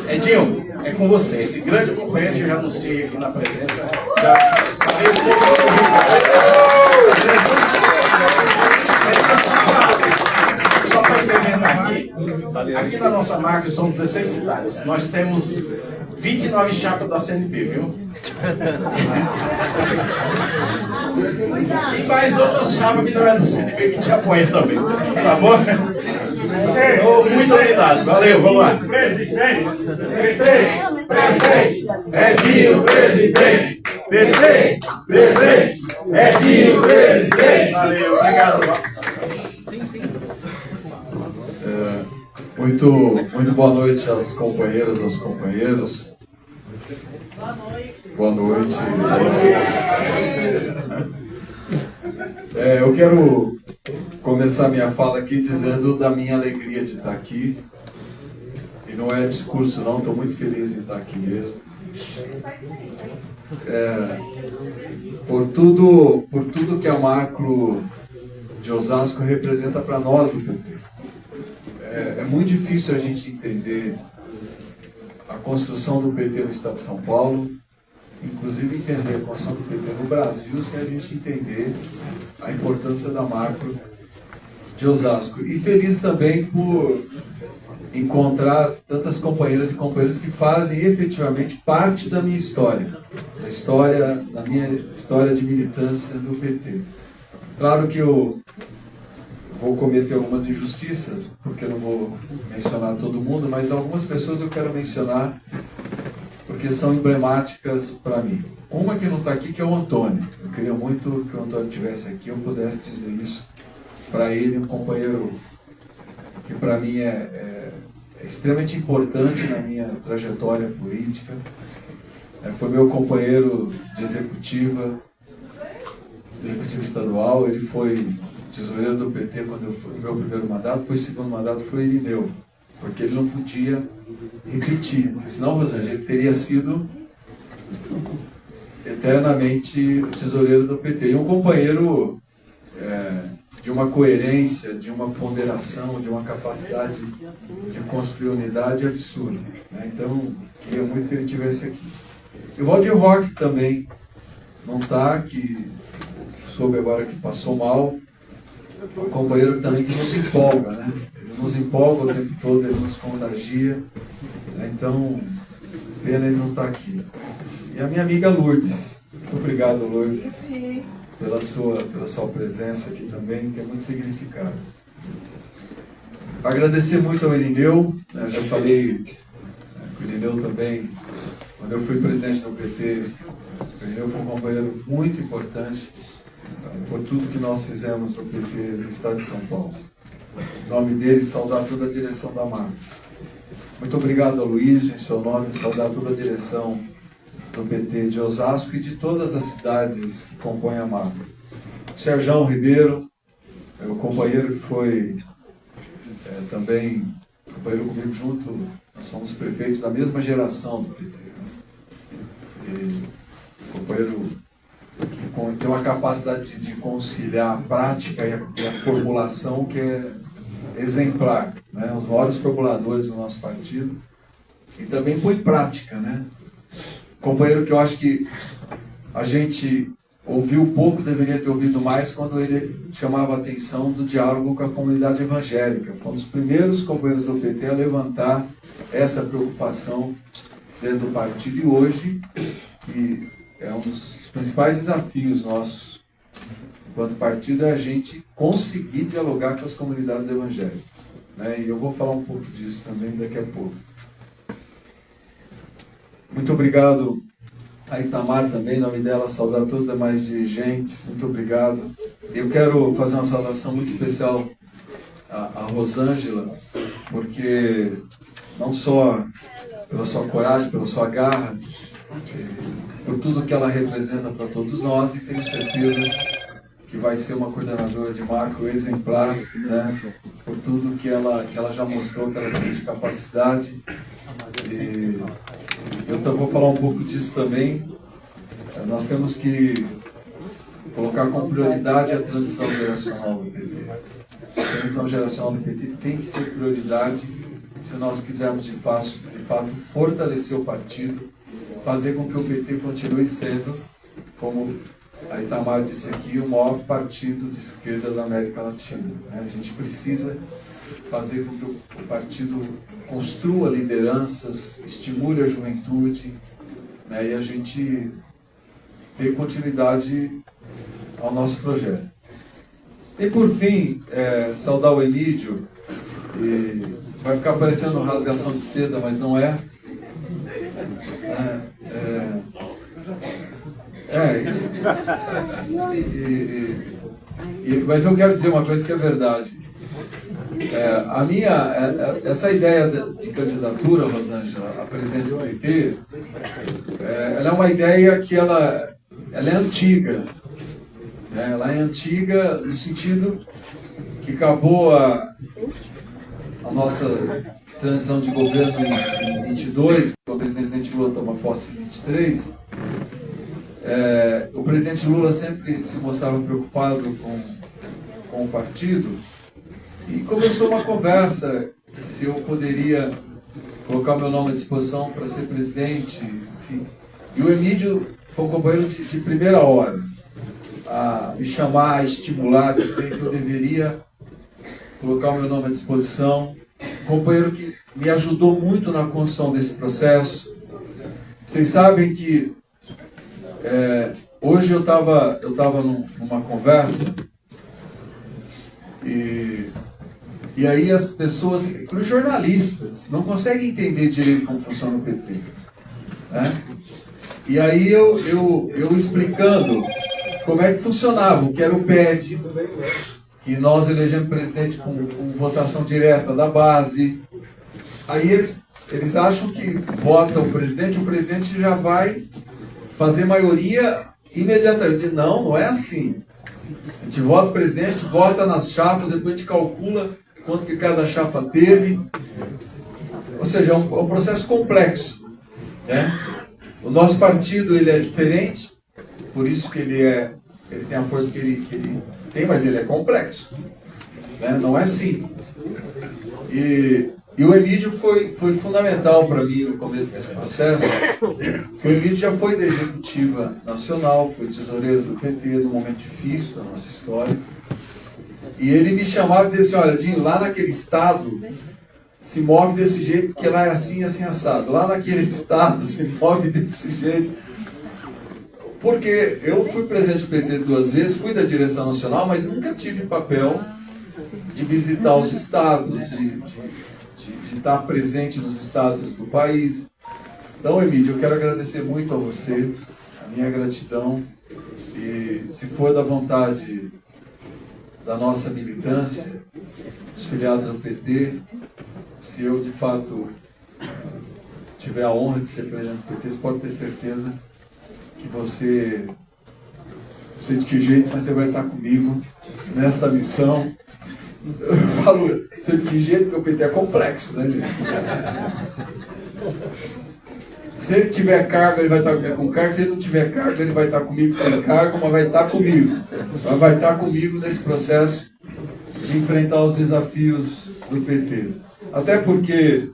Edinho, é com você. Esse grande companheiro que eu já anunciei aqui na presença. Só para implementar aqui na nossa marca são 16 cidades. Nós temos 29 chapas da CNP, viu? E mais outras chapas que não é da CNP que te apoiam também. Tá bom? Muito obrigado. Valeu, vamos lá. Presidente, Edinho, presidente. Presidente, Edinho, presidente. Valeu, obrigado. Muito boa noite às companheiras, aos companheiros. Boa noite. Eu quero começar minha fala aqui dizendo da minha alegria de estar aqui. E não é discurso não, estou muito feliz em estar aqui mesmo. Por tudo que a macro de Osasco representa para nós do PT. É muito difícil a gente entender a construção do PT no Estado de São Paulo, inclusive entender a construção do PT no Brasil, sem a gente entender a importância da macro de Osasco. E feliz também por encontrar tantas companheiras e companheiros que fazem efetivamente parte da minha história, da minha história de militância no PT. Claro que eu vou cometer algumas injustiças, porque eu não vou mencionar todo mundo, mas algumas pessoas eu quero mencionar porque são emblemáticas para mim. Uma que não está aqui, que é o Antônio. Eu queria muito que o Antônio estivesse aqui, eu pudesse dizer isso para ele, um companheiro que para mim é extremamente importante na minha trajetória política. Foi meu companheiro de executiva estadual, ele foi tesoureiro do PT quando eu fui no meu primeiro mandato, depois o segundo mandato foi ele meu, porque ele não podia repetir, porque senão, ele teria sido eternamente o tesoureiro do PT. E um companheiro de uma coerência, de uma ponderação, de uma capacidade de construir unidade absurda. Né? Então, queria muito que ele estivesse aqui. E o Valdir Roque também não está, que soube agora que passou mal. Um companheiro também que nos empolga, né? Ele nos empolga o tempo todo, ele nos contagia. Né? Então, pena ele não estar aqui. E a minha amiga Lourdes. Muito obrigado, Lourdes, pela sua presença aqui também, tem muito significado. Agradecer muito ao Irineu, né? Já falei com o Irineu também, quando eu fui presidente do PT, o Irineu foi um companheiro muito importante por tudo que nós fizemos no PT no Estado de São Paulo. Em nome dele, saudar toda a direção da marca. Muito obrigado ao Luiz, em seu nome, saudar toda a direção do PT de Osasco e de todas as cidades que compõem a marca. Serjão Ribeiro, o companheiro que foi também companheiro comigo junto, nós somos prefeitos da mesma geração do PT. E companheiro que tem uma capacidade de conciliar a prática e a formulação que é exemplar, né? Os maiores formuladores do nosso partido, e também põe prática, né? Companheiro que eu acho que a gente ouviu pouco, deveria ter ouvido mais, quando ele chamava a atenção do diálogo com a comunidade evangélica. Foi um dos primeiros companheiros do PT a levantar essa preocupação dentro do partido, e hoje, que é um dos principais desafios nossos enquanto partido, é a gente conseguir dialogar com as comunidades evangélicas. Né? E eu vou falar um pouco disso também daqui a pouco. Muito obrigado a Itamar também, em nome dela, saudar todos os demais dirigentes, muito obrigado. Eu quero fazer uma saudação muito especial à Rosângela, porque não só pela sua coragem, pela sua garra, por tudo que ela representa para todos nós, e tenho certeza que vai ser uma coordenadora de macro exemplar, né, por tudo que ela já mostrou que ela tem de capacidade. E eu vou falar um pouco disso também. Nós temos que colocar como prioridade a transição geracional do PT. A transição geracional do PT tem que ser prioridade se nós quisermos de fato fato, fortalecer o partido, fazer com que o PT continue sendo, como a Itamar disse aqui, o maior partido de esquerda da América Latina. A gente precisa fazer com que o partido construa lideranças, estimule a juventude, e a gente dê continuidade ao nosso projeto. E por fim, saudar o Emídio, e vai ficar parecendo rasgação de seda, mas não é. Mas eu quero dizer uma coisa que é verdade. Essa ideia de candidatura, Rosângela, à presidência do PT, ela é uma ideia que ela é antiga. Ela é antiga no sentido que acabou a nossa transição de governo em 22, quando o presidente Lula toma posse em 23. O presidente Lula sempre se mostrava preocupado com o partido e começou uma conversa se eu poderia colocar meu nome à disposição para ser presidente, enfim. E o Emídio foi um companheiro de primeira hora a me chamar, a estimular, a dizer que eu deveria colocar o meu nome à disposição. Um companheiro que me ajudou muito na construção desse processo. Vocês sabem que hoje eu estava numa conversa e aí as pessoas, inclusive jornalistas, não conseguem entender direito como funciona o PT. E aí eu explicando como é que funcionava, o que era o PED, que nós elegemos presidente com votação direta da base. Aí eles acham que vota o presidente já vai fazer maioria imediatamente. Não é assim. A gente vota o presidente, vota nas chapas, depois a gente calcula quanto que cada chapa teve. Ou seja, é um processo complexo. O nosso partido ele é diferente, por isso que ele tem a força que ele tem, mas ele é complexo. Não é simples. E o Emídio foi fundamental para mim no começo desse processo, porque o Emídio já foi da executiva nacional, foi tesoureiro do PT num momento difícil da nossa história. E ele me chamava e dizia assim: olha, Dinho, lá naquele estado se move desse jeito, porque lá é assim, assim, assado. Lá naquele estado se move desse jeito. Porque eu fui presidente do PT 2 vezes, fui da direção nacional, mas nunca tive papel de visitar os estados, de estar presente nos estados do país. Então, Emídio, eu quero agradecer muito a você, a minha gratidão, e se for da vontade da nossa militância, os filiados ao PT, se eu de fato tiver a honra de ser presidente do PT, você pode ter certeza que você, não sei de que jeito, mas você vai estar comigo nessa missão. Eu falo, não sei de que jeito, porque o PT é complexo, né, gente? Se ele tiver cargo, ele vai estar comigo com cargo. Se ele não tiver cargo, ele vai estar comigo sem cargo, mas vai estar comigo. Mas vai estar comigo nesse processo de enfrentar os desafios do PT. Até porque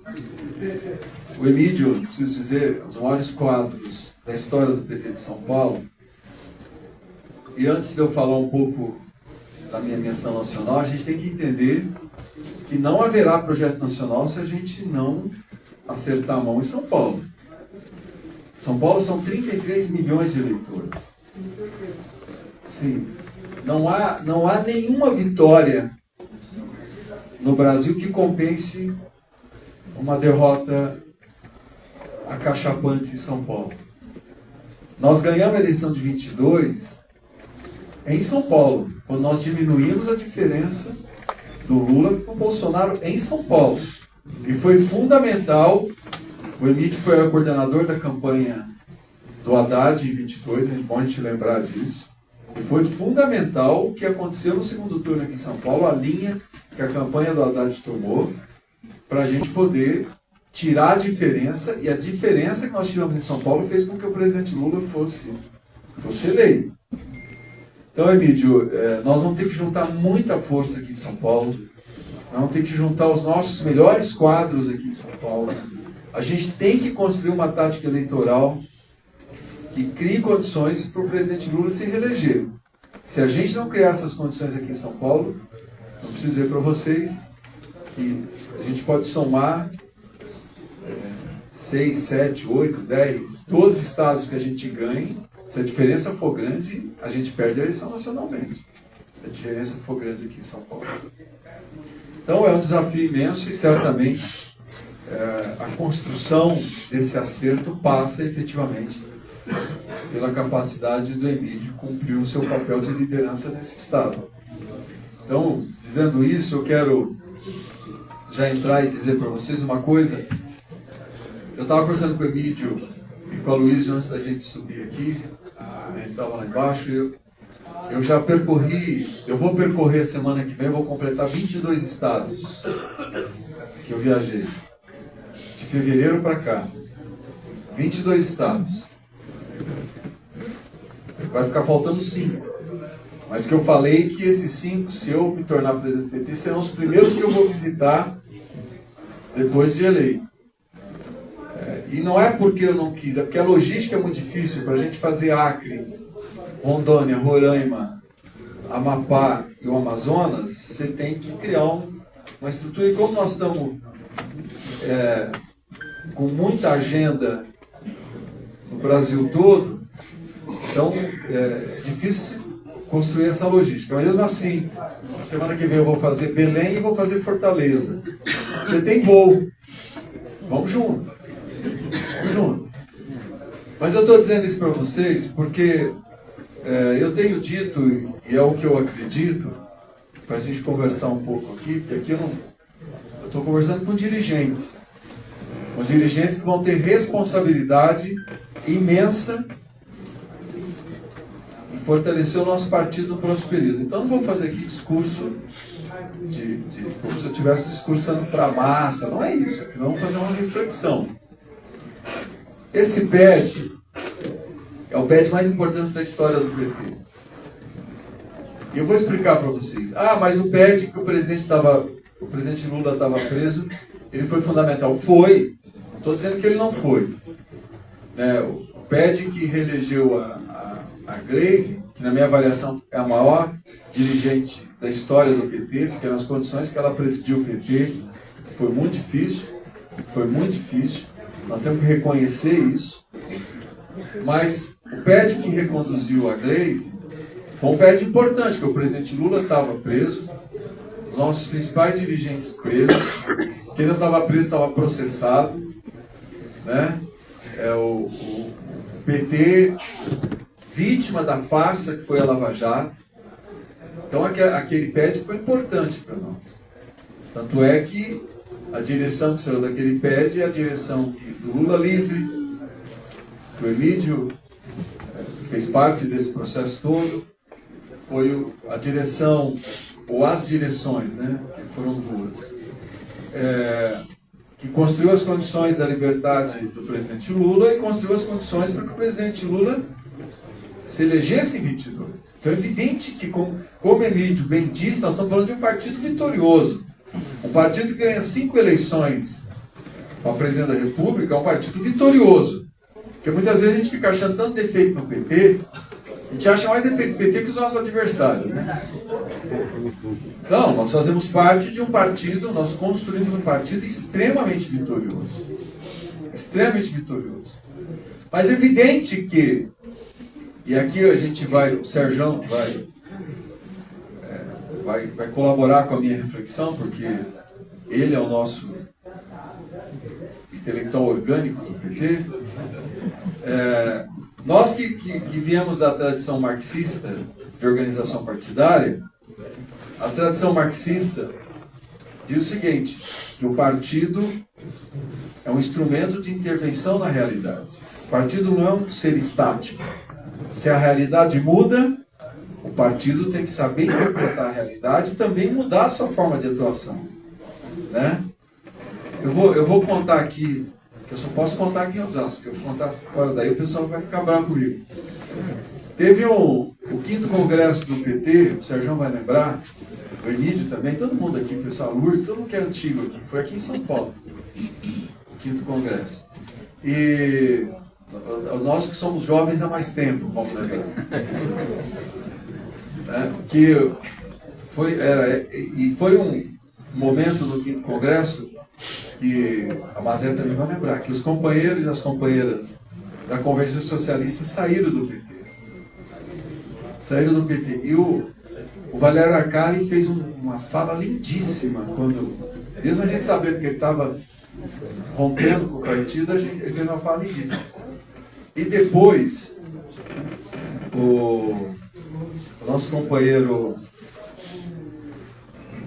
o Emídio, preciso dizer, os maiores quadros da história do PT de São Paulo. E antes de eu falar um pouco da minha missão nacional, a gente tem que entender que não haverá projeto nacional se a gente não acertar a mão em São Paulo. São Paulo são 33 milhões de eleitores. Sim, não há nenhuma vitória no Brasil que compense uma derrota acachapante em São Paulo. Nós ganhamos a eleição de 22 em São Paulo, quando nós diminuímos a diferença do Lula com o Bolsonaro em São Paulo. E foi fundamental. O Emídio foi o coordenador da campanha do Haddad em 22, é bom a gente lembrar disso. E foi fundamental o que aconteceu no segundo turno aqui em São Paulo, a linha que a campanha do Haddad tomou, para a gente poder tirar a diferença, e a diferença que nós tiramos em São Paulo fez com que o presidente Lula fosse eleito. Então, Emídio, nós vamos ter que juntar muita força aqui em São Paulo, nós vamos ter que juntar os nossos melhores quadros aqui em São Paulo, A gente tem que construir uma tática eleitoral que crie condições para o presidente Lula se reeleger. Se a gente não criar essas condições aqui em São Paulo, não preciso dizer para vocês que a gente pode somar 6, 7, 8, 10, 12 estados que a gente ganhe. Se a diferença for grande, a gente perde a eleição nacionalmente. Se a diferença for grande aqui em São Paulo. Então é um desafio imenso e certamente a construção desse acerto passa efetivamente pela capacidade do Emídio cumprir o seu papel de liderança nesse estado. Então, dizendo isso, eu quero já entrar e dizer para vocês uma coisa. Eu estava conversando com o Emídio e com a Luísa antes da gente subir aqui. A gente estava lá embaixo e eu já percorri, eu vou percorrer a semana que vem, eu vou completar 22 estados que eu viajei. De fevereiro para cá. 22 estados. Vai ficar faltando 5. Mas que eu falei que esses 5, se eu me tornar presidente do PT, serão os primeiros que eu vou visitar depois de eleito. E não é porque eu não quis, é porque a logística é muito difícil. Para a gente fazer Acre, Rondônia, Roraima, Amapá e o Amazonas, você tem que criar uma estrutura. E como nós estamos com muita agenda no Brasil todo, então é difícil construir essa logística. Mas mesmo assim, na semana que vem eu vou fazer Belém e vou fazer Fortaleza. Você tem voo. Vamos junto. Vamos junto. Mas eu estou dizendo isso para vocês porque eu tenho dito, e é o que eu acredito, para a gente conversar um pouco aqui, porque aqui eu estou conversando com dirigentes que vão ter responsabilidade imensa em fortalecer o nosso partido no próximo período. Então não vou fazer aqui discurso como se eu estivesse discursando para a massa, não é isso, aqui vamos fazer uma reflexão. Esse PED é o PED mais importante da história do PT. E eu vou explicar para vocês. Mas o PED que o presidente Lula estava preso, ele foi fundamental. Foi. Não estou dizendo que ele não foi. O PED que reelegeu a Gleisi, que na minha avaliação é a maior dirigente da história do PT, porque nas condições que ela presidiu o PT, foi muito difícil. Foi muito difícil. Nós temos que reconhecer isso. Mas o PED que reconduziu a Gleisi foi um PED importante, porque o presidente Lula estava preso, nossos principais dirigentes presos, quem não estava preso estava processado, né? O PT vítima da farsa que foi a Lava Jato. Então aquele PED foi importante para nós. Tanto é que a direção que saiu daquele PED é a direção do Lula Livre, que o Emídio fez parte desse processo todo, foi a direção, ou as direções, né, que foram duas, que construiu as condições da liberdade do presidente Lula e construiu as condições para que o presidente Lula se elegesse em 22. Então é evidente que, como o Emídio bem disse, nós estamos falando de um partido vitorioso. Um partido que ganha 5 eleições para presidente da República é um partido vitorioso. Porque muitas vezes a gente fica achando tanto defeito no PT, a gente acha mais defeito no PT que os nossos adversários. Né? Não, nós fazemos parte de um partido, nós construímos um partido extremamente vitorioso. Extremamente vitorioso. Mas é evidente que, e aqui a gente o Serjão vai colaborar com a minha reflexão, porque ele é o nosso intelectual orgânico do PT. Nós que viemos da tradição marxista de organização partidária, a tradição marxista diz o seguinte, que o partido é um instrumento de intervenção na realidade. O partido não é um ser estático. Se a realidade muda, o partido tem que saber interpretar a realidade e também mudar a sua forma de atuação. Né? Eu vou contar aqui, que eu só posso contar aqui em Osasco, porque eu vou contar fora daí, o pessoal vai ficar bravo comigo. Teve o 5º Congresso do PT, o Serjão vai lembrar, o Emídio também, todo mundo aqui, o pessoal Lourdes, todo mundo que é antigo aqui, foi aqui em São Paulo. 5º Congresso. E nós que somos jovens há mais tempo, vamos lembrar. Que foi um momento no 5º Congresso que a Mazé também vai lembrar, que os companheiros e as companheiras da Convergência Socialista saíram do PT. Saíram do PT. E o Valério Arcari fez uma fala lindíssima, quando, mesmo a gente sabendo que ele estava rompendo com o partido, ele fez uma fala lindíssima. E depois, o nosso companheiro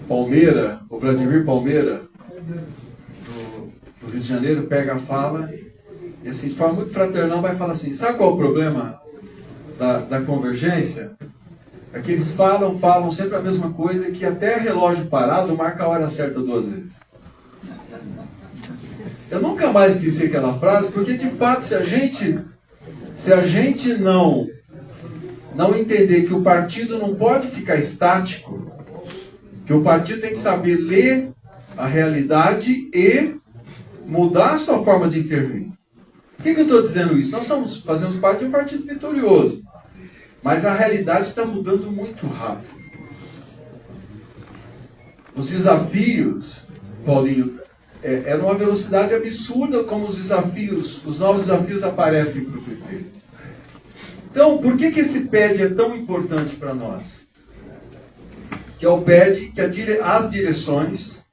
Palmeira, o Vladimir Palmeira, do Rio de Janeiro, pega a fala e, assim, de forma muito fraternal, vai falar assim: sabe qual é o problema da convergência? É que eles falam sempre a mesma coisa, que até relógio parado marca a hora certa 2 vezes. Eu nunca mais esqueci aquela frase, porque de fato, se a gente não entender que o partido não pode ficar estático, que o partido tem que saber ler a realidade e mudar a sua forma de intervir. Por que eu estou dizendo isso? Nós fazemos parte de um partido vitorioso, mas a realidade está mudando muito rápido. Os desafios, Paulinho, é numa velocidade absurda como os novos desafios aparecem para o PT. Então, por que esse PED é tão importante para nós? Que é o PED que as direções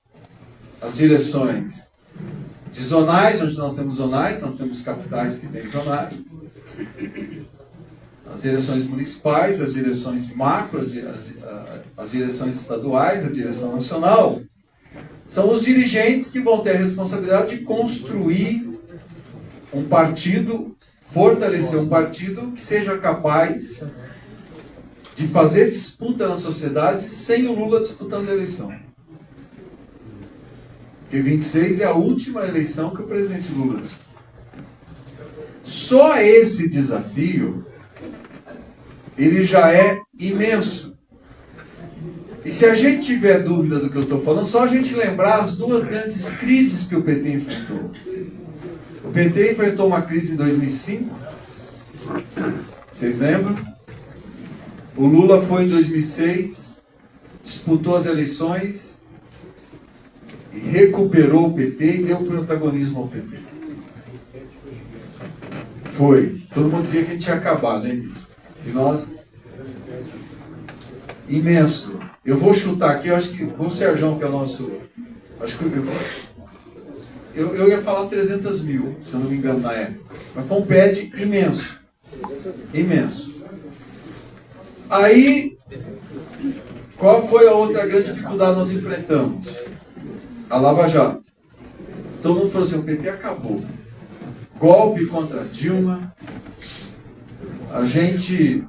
de zonais, onde nós temos zonais, nós temos capitais que têm zonais, as direções municipais, as direções macro, as direções estaduais, a direção nacional, são os dirigentes que vão ter a responsabilidade de construir um partido, fortalecer um partido que seja capaz de fazer disputa na sociedade sem o Lula disputando a eleição. Porque 26 é a última eleição que o presidente Lula disputa. Só esse desafio, ele já é imenso. E se a gente tiver dúvida do que eu estou falando, só a gente lembrar as 2 grandes crises que o PT enfrentou. O PT enfrentou uma crise em 2005, vocês lembram? O Lula foi em 2006, disputou as eleições e recuperou o PT e deu protagonismo ao PT. Foi. Todo mundo dizia que a gente tinha acabado, né? E nós... Imenso. Eu vou chutar aqui, eu acho que o Serjão, que é o nosso... Acho que eu ia falar 300 mil, se eu não me engano, na época. Mas foi um PED imenso. Imenso. Aí, qual foi a outra grande dificuldade que nós enfrentamos? A Lava Jato. Todo mundo falou assim: o PT acabou. Golpe contra Dilma. A gente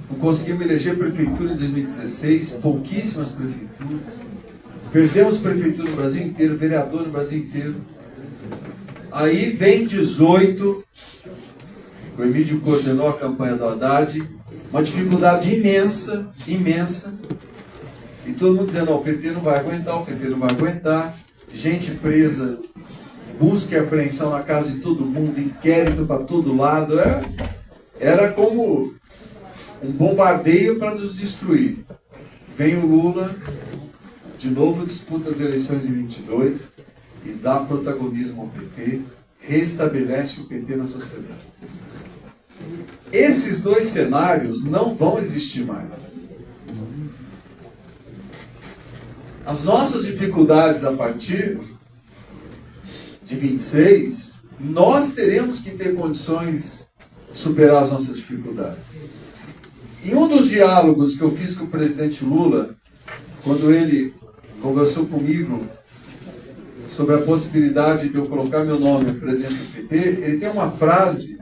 não conseguimos eleger prefeitura em 2016, pouquíssimas prefeituras. Perdemos prefeitura no Brasil inteiro, vereador no Brasil inteiro. Aí vem 18, o Emílio coordenou a campanha do Haddad, uma dificuldade imensa, imensa. E todo mundo dizendo: o PT não vai aguentar, o PT não vai aguentar. Gente presa, busca e apreensão na casa de todo mundo, inquérito para todo lado. Era como um bombardeio para nos destruir. Vem o Lula, de novo disputa as eleições de 22 e dá protagonismo ao PT, restabelece o PT na sociedade. Esses 2 cenários não vão existir mais. As nossas dificuldades a partir de 26, nós teremos que ter condições de superar as nossas dificuldades. Em um dos diálogos que eu fiz com o presidente Lula, quando ele conversou comigo sobre a possibilidade de eu colocar meu nome no presidente do PT, ele tem uma frase,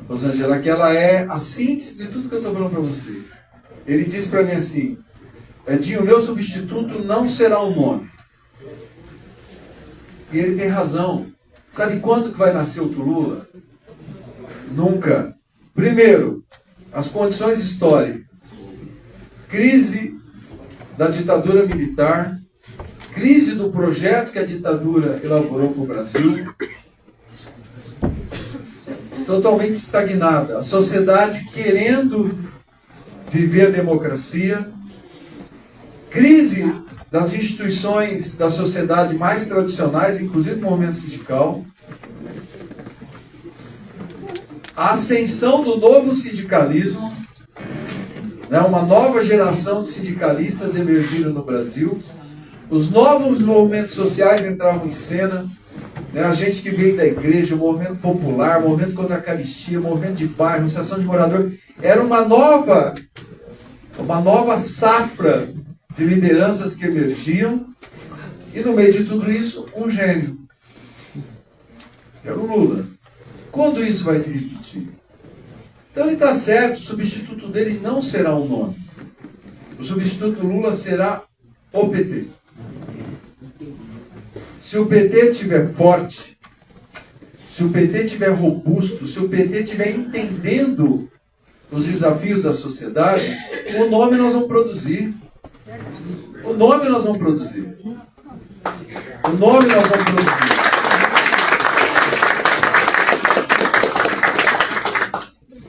Rosângela, que ela é a síntese de tudo que eu estou falando para vocês. Ele disse para mim assim: Edinho, o meu substituto não será um nome. E ele tem razão. Sabe quando que vai nascer outro Lula? Nunca. Primeiro, as condições históricas. Crise da ditadura militar, crise do projeto que a ditadura elaborou para o Brasil, totalmente estagnada. A sociedade querendo viver a democracia, crise das instituições da sociedade mais tradicionais, inclusive o movimento sindical, a ascensão do novo sindicalismo, né, uma nova geração de sindicalistas emergiram no Brasil, os novos movimentos sociais entravam em cena, né, a gente que veio da igreja, o movimento popular, o movimento contra a caristia, o movimento de bairro, a associação de morador, era uma nova safra de lideranças que emergiam, e no meio de tudo isso, um gênio, que era o Lula. Quando isso vai se repetir? Então ele está certo, o substituto dele não será um nome. O substituto do Lula será o PT. Se o PT estiver forte, se o PT estiver robusto, se o PT estiver entendendo os desafios da sociedade, o nome nós vamos produzir. O nome nós vamos produzir. O nome nós vamos produzir.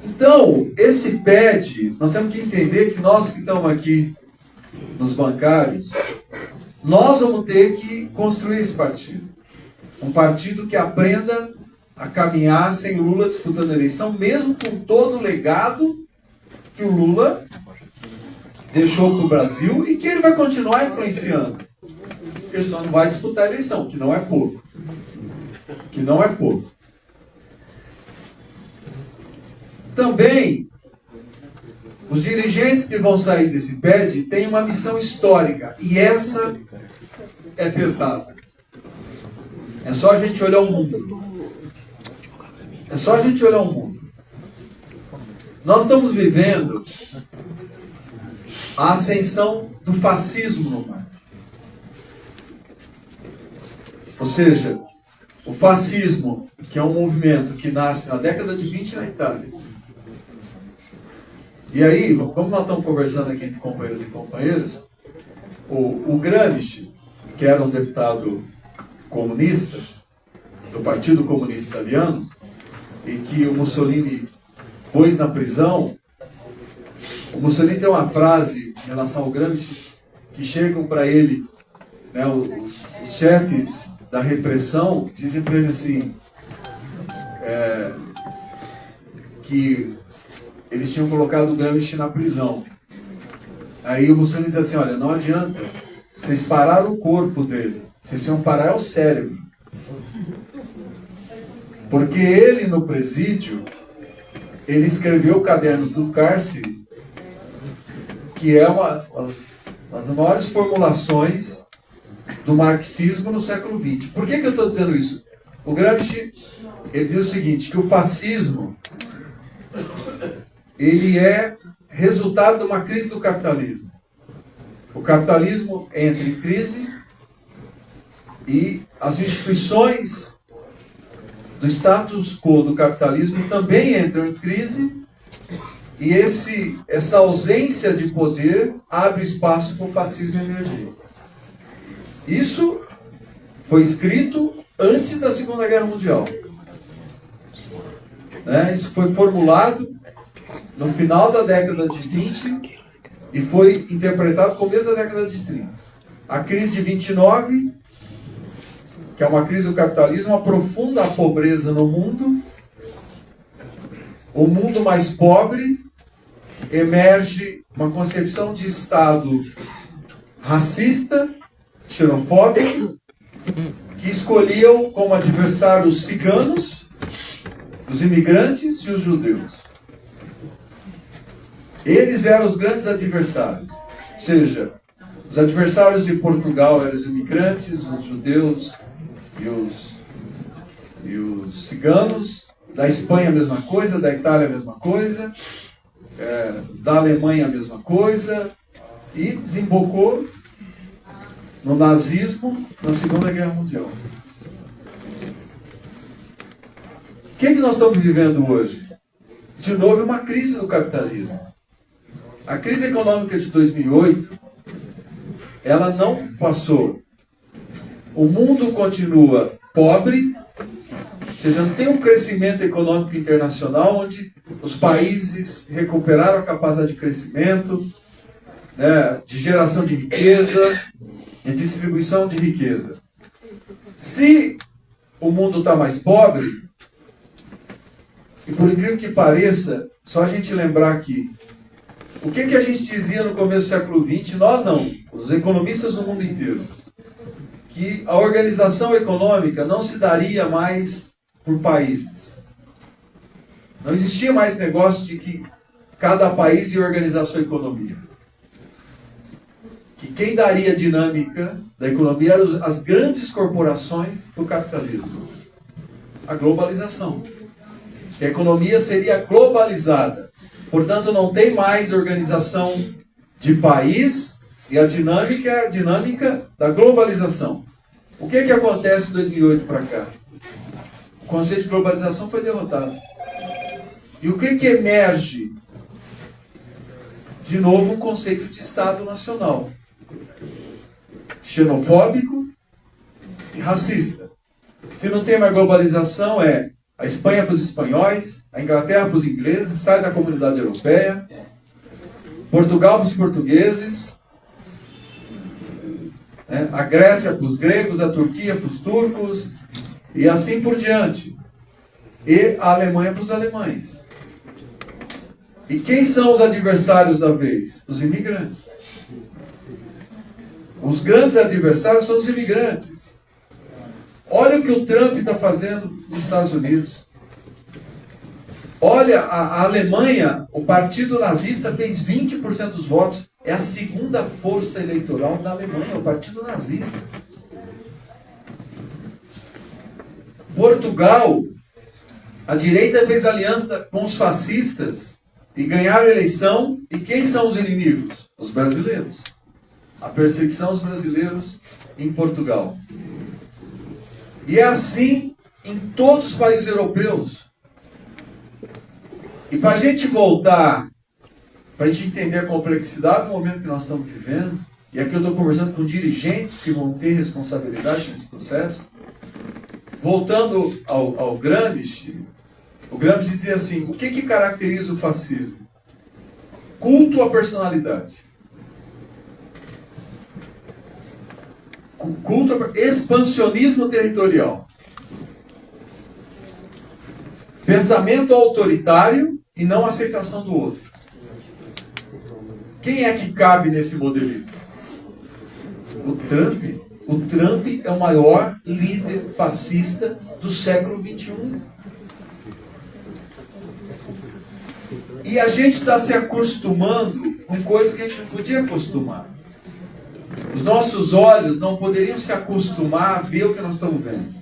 Então, esse PED, nós temos que entender que nós que estamos aqui nos bancários, nós vamos ter que construir esse partido. Um partido que aprenda a caminhar sem o Lula disputando a eleição, mesmo com todo o legado que o Lula deixou para o Brasil e que ele vai continuar influenciando. Ele só não vai disputar a eleição, que não é pouco. Que não é pouco. Também, os dirigentes que vão sair desse PED têm uma missão histórica, e essa é pesada. É só a gente olhar o mundo. É só a gente olhar o mundo. Nós estamos vivendo a ascensão do fascismo no mundo. Ou seja, o fascismo, que é um movimento que nasce na década de 20 na Itália. E aí, como nós estamos conversando aqui entre companheiros e companheiras, o Gramsci, que era um deputado comunista, do Partido Comunista Italiano, e que o Mussolini pôs na prisão, o Mussolini tem uma frase em relação ao Gramsci, que chegam para ele, né, os chefes da repressão, dizem para ele assim, que eles tinham colocado o Gramsci na prisão. Aí o Mussolini diz assim, olha, não adianta, vocês pararam o corpo dele, vocês iam parar é o cérebro. Porque ele, no presídio, ele escreveu Cadernos do Cárcere, que é uma das maiores formulações do marxismo no século XX. Por que eu estou dizendo isso? O Gramsci, ele diz o seguinte, que o fascismo, ele é resultado de uma crise do capitalismo. O capitalismo entra em crise e as instituições do status quo do capitalismo também entram em crise e essa ausência de poder abre espaço para o fascismo emergir. Isso foi escrito antes da Segunda Guerra Mundial. Né? Isso foi formulado no final da década de 20 e foi interpretado no começo da década de 30. A crise de 29, que é uma crise do capitalismo, aprofunda a pobreza no mundo. O mundo mais pobre, emerge uma concepção de Estado racista, xenofóbico, que escolhiam como adversários os ciganos, os imigrantes e os judeus. Eles eram os grandes adversários. Ou seja, os adversários de Portugal eram os imigrantes, os judeus e os ciganos. Da Espanha a mesma coisa, da Itália a mesma coisa, da Alemanha a mesma coisa, e desembocou no nazismo na Segunda Guerra Mundial. O que nós estamos vivendo hoje? De novo, uma crise do capitalismo. A crise econômica de 2008, ela não passou o mundo continua pobre, ou seja, não tem um crescimento econômico internacional onde os países recuperaram a capacidade de crescimento, né, de geração de riqueza, de distribuição de riqueza. Se o mundo está mais pobre, e por incrível que pareça, só a gente lembrar aqui, o que a gente dizia no começo do século XX, nós não, os economistas do mundo inteiro, que a organização econômica não se daria mais por países. Não existia mais negócio de que cada país ia organizar a sua economia. Que quem daria a dinâmica da economia eram as grandes corporações do capitalismo. A globalização. A economia seria globalizada. Portanto, não tem mais organização de país e a dinâmica é a dinâmica da globalização. O que acontece de 2008 para cá? O conceito de globalização foi derrotado. E o que emerge? De novo, um conceito de Estado nacional. Xenofóbico e racista. Se não tem mais globalização, é a Espanha para os espanhóis, a Inglaterra para os ingleses, sai da comunidade europeia, Portugal para os portugueses, né? A Grécia para os gregos, a Turquia para os turcos, e assim por diante. E a Alemanha para os alemães. E quem são os adversários da vez? Os imigrantes. Os grandes adversários são os imigrantes. Olha o que o Trump está fazendo nos Estados Unidos. Olha, a Alemanha, o partido nazista fez 20% dos votos. É a segunda força eleitoral da Alemanha, o partido nazista. Portugal, a direita fez aliança com os fascistas e ganharam a eleição. E quem são os inimigos? Os brasileiros. A perseguição aos brasileiros em Portugal. E é assim em todos os países europeus. E para a gente voltar, para a gente entender a complexidade do momento que nós estamos vivendo, e aqui eu estou conversando com dirigentes que vão ter responsabilidade nesse processo, voltando ao Gramsci, o Gramsci dizia assim, o que caracteriza o fascismo? Culto à personalidade. Expansionismo territorial. Pensamento autoritário e não aceitação do outro. Quem é que cabe nesse modelito? O Trump. O Trump é o maior líder fascista do século XXI. E a gente está se acostumando com coisas que a gente não podia acostumar. Os nossos olhos não poderiam se acostumar a ver o que nós estamos vendo.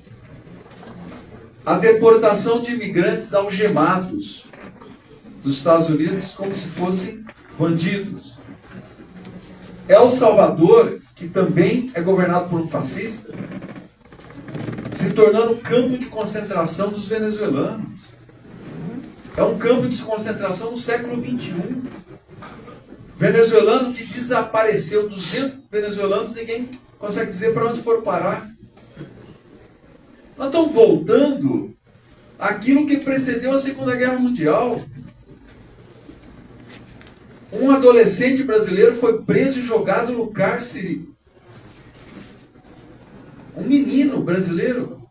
A deportação de imigrantes algemados dos Estados Unidos como se fossem bandidos. El Salvador, que também é governado por um fascista, se tornando campo de concentração dos venezuelanos. É um campo de concentração no século XXI. Venezuelano que desapareceu, 200 venezuelanos, ninguém consegue dizer para onde foram parar. Nós estamos voltando àquilo que precedeu a Segunda Guerra Mundial. Um adolescente brasileiro foi preso e jogado no cárcere. Um menino brasileiro.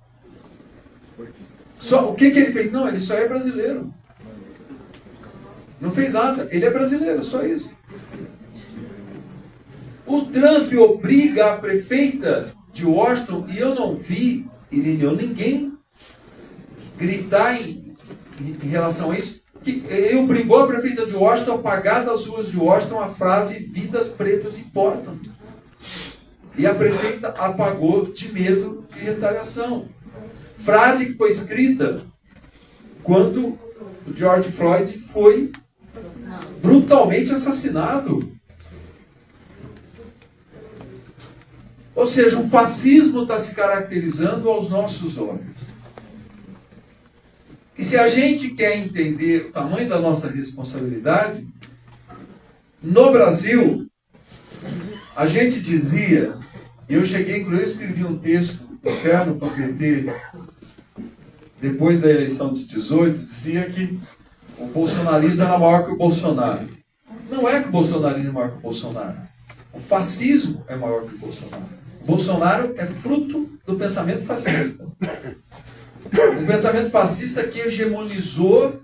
O que ele fez? Não, ele só é brasileiro. Não fez nada. Ele é brasileiro, só isso. O Trump obriga a prefeita de Washington, e eu não vi, ninguém gritar em relação a isso, que ele obrigou a prefeita de Washington a apagar das ruas de Washington a frase "vidas pretas importam". E a prefeita apagou de medo de retaliação. Frase que foi escrita quando o George Floyd foi brutalmente assassinado. Ou seja, o fascismo está se caracterizando aos nossos olhos. E se a gente quer entender o tamanho da nossa responsabilidade, no Brasil, a gente dizia E eu cheguei, inclusive, eu escrevi um texto interno para o PT, depois da eleição de 18, dizia que o bolsonarismo era maior que o Bolsonaro. Não é que o bolsonarismo é maior que o Bolsonaro. O fascismo é maior que o Bolsonaro. O Bolsonaro é fruto do pensamento fascista. Um pensamento fascista que hegemonizou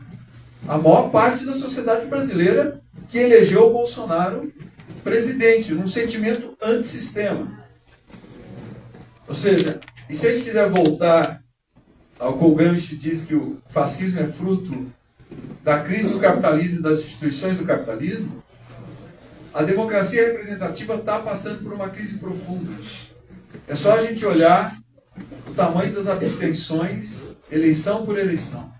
a maior parte da sociedade brasileira, que elegeu o Bolsonaro presidente, num sentimento antissistema. Ou seja, e se a gente quiser voltar ao que o Gramsci diz que o fascismo é fruto da crise do capitalismo e das instituições do capitalismo, a democracia representativa está passando por uma crise profunda. É só a gente olhar o tamanho das abstenções, eleição por eleição.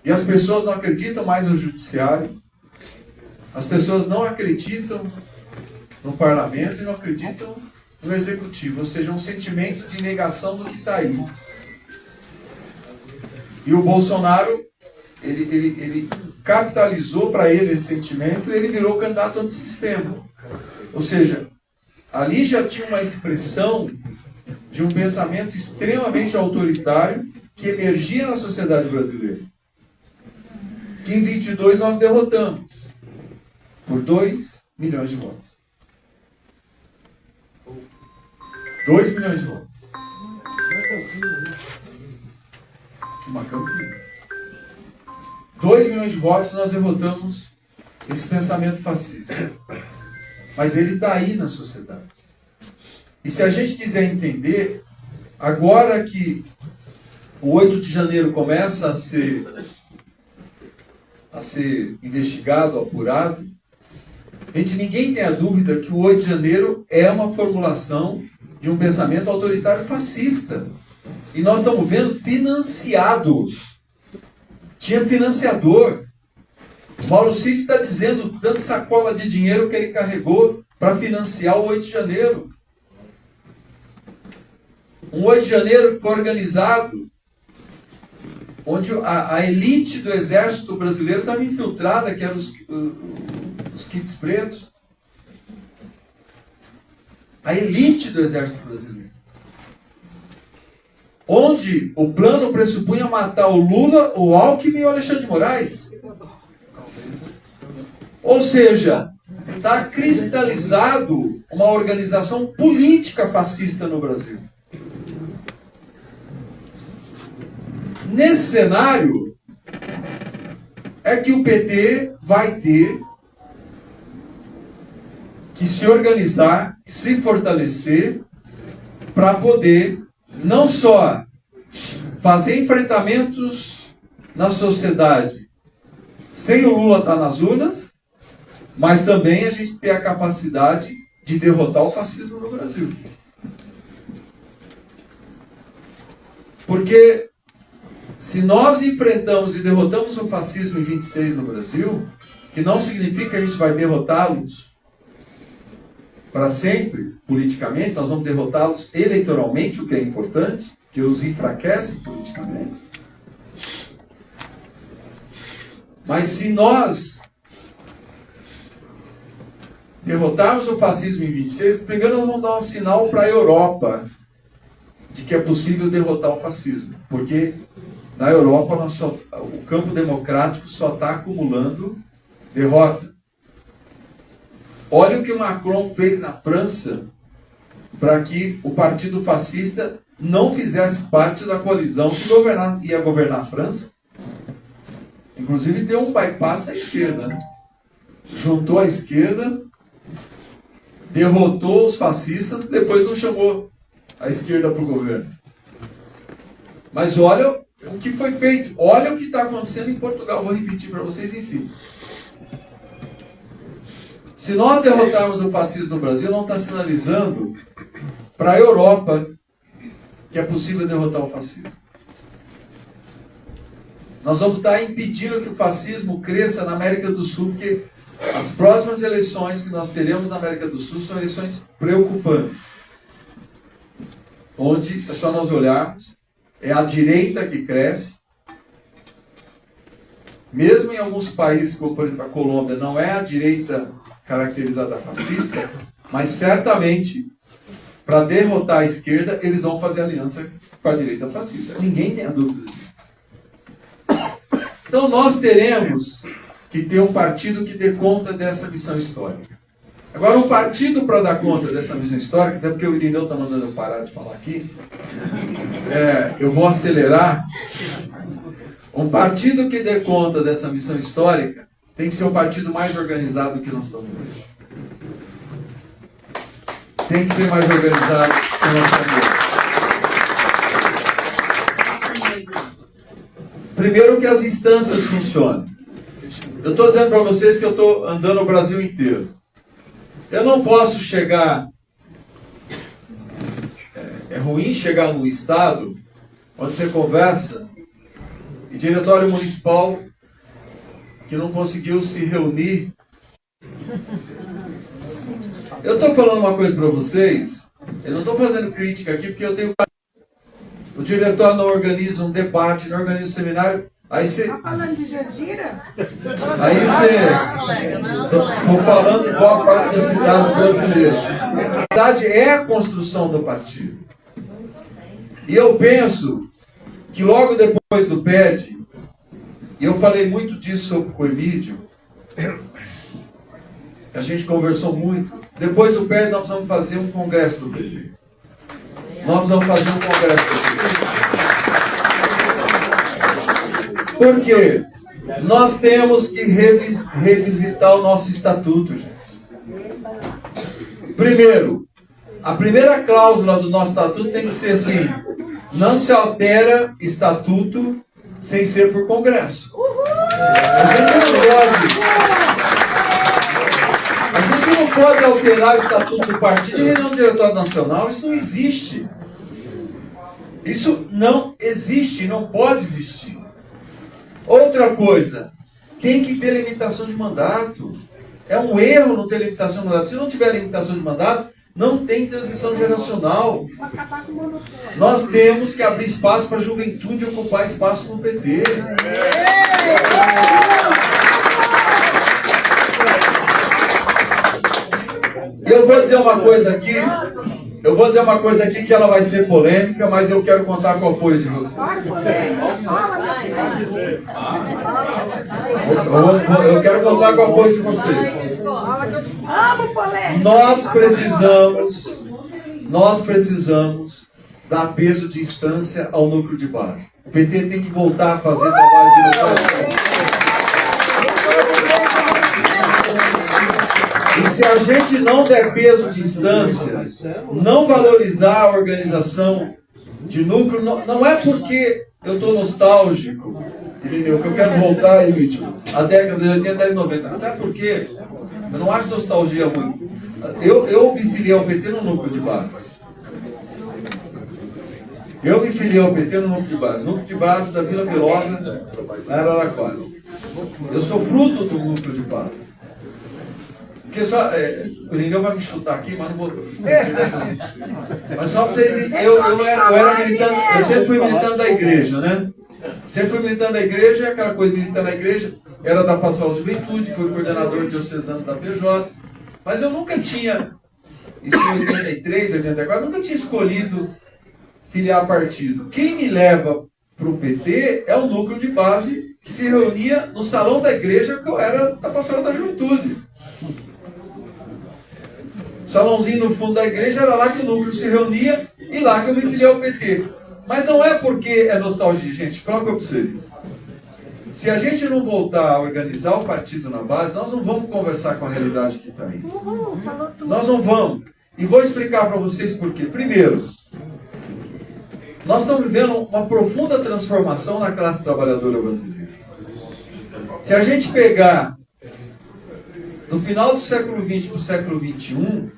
E as pessoas não acreditam mais no judiciário, as pessoas não acreditam no parlamento e não acreditam no executivo. Ou seja, um sentimento de negação do que está aí. E o Bolsonaro, ele capitalizou para ele esse sentimento e ele virou candidato antissistema. Ou seja, ali já tinha uma expressão de um pensamento extremamente autoritário que emergia na sociedade brasileira. Que em 22 nós derrotamos por 2 milhões de votos. 2 milhões de votos. Uma Campinas. 2 milhões de votos nós derrotamos esse pensamento fascista. Mas ele está aí na sociedade. E se a gente quiser entender, agora que o 8 de janeiro começa a ser investigado, apurado, ninguém tem a dúvida que o 8 de janeiro é uma formulação de um pensamento autoritário fascista. E nós estamos vendo financiado. Tinha financiador. O Mauro Cid está dizendo tanta sacola de dinheiro que ele carregou para financiar o 8 de janeiro. Um 8 de janeiro que foi organizado, onde a elite do exército brasileiro estava infiltrada, que eram os kits pretos. A elite do exército brasileiro. Onde o plano pressupunha matar o Lula, o Alckmin e o Alexandre de Moraes. Ou seja, está cristalizado uma organização política fascista no Brasil. Nesse cenário, é que o PT vai ter que se organizar, se fortalecer, para poder não só fazer enfrentamentos na sociedade sem o Lula estar nas urnas, mas também a gente ter a capacidade de derrotar o fascismo no Brasil. Porque se nós enfrentamos e derrotamos o fascismo em 26 no Brasil, que não significa que a gente vai derrotá-los para sempre, politicamente, nós vamos derrotá-los eleitoralmente, o que é importante, que os enfraquece politicamente. Mas se nós derrotarmos o fascismo em 26, primeiro nós vamos dar um sinal para a Europa de que é possível derrotar o fascismo. Porque na Europa o campo democrático só está acumulando derrota. Olha o que o Macron fez na França para que o partido fascista não fizesse parte da coalizão que ia governar a França. Inclusive deu um bypass na esquerda. Né? Juntou a esquerda, derrotou os fascistas e depois não chamou a esquerda para o governo. Mas olha o que foi feito. Olha o que está acontecendo em Portugal. Vou repetir para vocês, enfim. Se nós derrotarmos o fascismo no Brasil, não está sinalizando para a Europa que é possível derrotar o fascismo. Nós vamos estar impedindo que o fascismo cresça na América do Sul, porque as próximas eleições que nós teremos na América do Sul são eleições preocupantes. Onde, é só nós olharmos, é a direita que cresce. Mesmo em alguns países, como por exemplo a Colômbia, não é a direita caracterizada fascista, mas certamente para derrotar a esquerda, eles vão fazer aliança com a direita fascista. Ninguém tem a dúvida disso. Então nós teremos que ter um partido que dê conta dessa missão histórica. Agora, um partido para dar conta dessa missão histórica, até porque o Irineu está mandando eu parar de falar aqui, eu vou acelerar. Um partido que dê conta dessa missão histórica tem que ser o partido mais organizado que nós estamos hoje. Tem que ser mais organizado que nós estamos hoje. Primeiro, que as instâncias funcionem. Eu estou dizendo para vocês que eu estou andando o Brasil inteiro. Eu não posso chegar... É ruim chegar num estado onde você conversa e diretório municipal que não conseguiu se reunir. Eu estou falando uma coisa para vocês, eu não estou fazendo crítica aqui porque eu tenho... O diretório não organiza um debate, não organiza um seminário. Aí você... Está falando de Jandira? Aí você... Estou falando de boa parte das cidades brasileiras. A verdade é a construção do partido. E eu penso que logo depois do PED, e eu falei muito disso sobre o Emílio, a gente conversou muito. Depois do PED nós vamos fazer um congresso do PT. Nós vamos fazer um congresso do PT. Por quê? Nós temos que revisitar o nosso estatuto, gente. Primeiro, a primeira cláusula do nosso estatuto tem que ser assim: não se altera estatuto sem ser por congresso. A gente não pode alterar o estatuto do partido em reunião do diretório nacional. Isso não existe. Isso não existe, não pode existir. Outra coisa, tem que ter limitação de mandato. É um erro não ter limitação de mandato. Se não tiver limitação de mandato, não tem transição geracional. Nós temos que abrir espaço para a juventude ocupar espaço no PT. Eu vou dizer uma coisa aqui. Que ela vai ser polêmica, mas eu quero contar com o apoio de vocês. Eu quero contar com o apoio de vocês. Nós precisamos dar peso de instância ao núcleo de base. O PT tem que voltar a fazer trabalho de locação. E se a gente não der peso de instância, não valorizar a organização de núcleo, não é porque eu estou nostálgico, entendeu? Que eu quero voltar aí, a década de 80 e 90. Até porque eu não acho nostalgia ruim. Eu me filiei ao PT no núcleo de base. Eu me filiei ao PT no núcleo de base. Núcleo de base da Vila Velosa, na Araraquara. Eu sou fruto do núcleo de base. Porque só, o Irineu vai me chutar aqui, mas não vou. Mas só para vocês, eu era militante, eu sempre fui militante da igreja, né? Sempre fui militante da igreja, aquela coisa de militar na igreja, era da Pastoral de Juventude, fui coordenador diocesano da PJ, mas eu nunca tinha, isso em 83, 84, nunca tinha escolhido filiar partido. Quem me leva para o PT é o núcleo de base que se reunia no salão da igreja que eu era da Pastoral da Juventude. Salãozinho no fundo da igreja, era lá que o núcleo se reunia e lá que eu me filiei ao PT. Mas não é porque é nostalgia, gente, fala para vocês. Se a gente não voltar a organizar o partido na base, nós não vamos conversar com a realidade que está aí. Nós não vamos. E vou explicar para vocês por quê. Primeiro, nós estamos vivendo uma profunda transformação na classe trabalhadora brasileira. Se a gente pegar do final do século XX para o século XXI,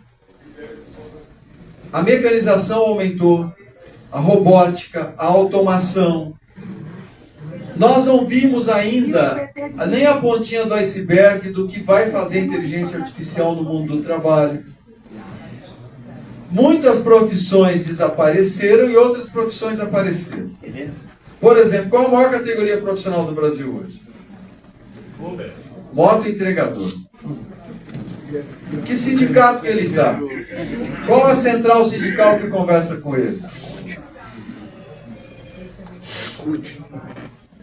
a mecanização aumentou, a robótica, a automação. Nós não vimos ainda nem a pontinha do iceberg do que vai fazer a inteligência artificial no mundo do trabalho. Muitas profissões desapareceram e outras profissões apareceram. Por exemplo, qual a maior categoria profissional do Brasil hoje? Moto entregador. Que sindicato que ele está? Qual a central sindical que conversa com ele?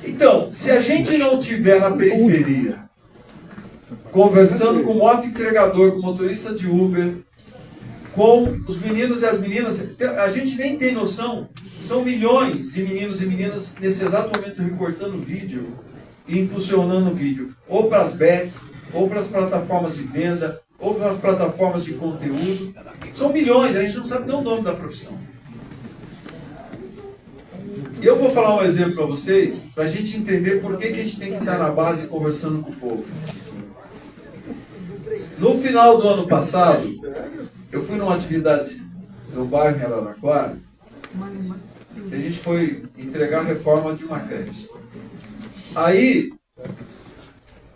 Então, se a gente não tiver na periferia, conversando com o moto entregador, com o motorista de Uber, com os meninos e as meninas, a gente nem tem noção, são milhões de meninos e meninas nesse exato momento recortando vídeo e impulsionando vídeo, ou para as bets, ou para as plataformas de venda, ou para as plataformas de conteúdo. São milhões, a gente não sabe nem o nome da profissão. E eu vou falar um exemplo para vocês, para a gente entender por que a gente tem que estar na base conversando com o povo. No final do ano passado, eu fui numa atividade no bairro em Araraquara, que a gente foi entregar a reforma de uma creche. Aí,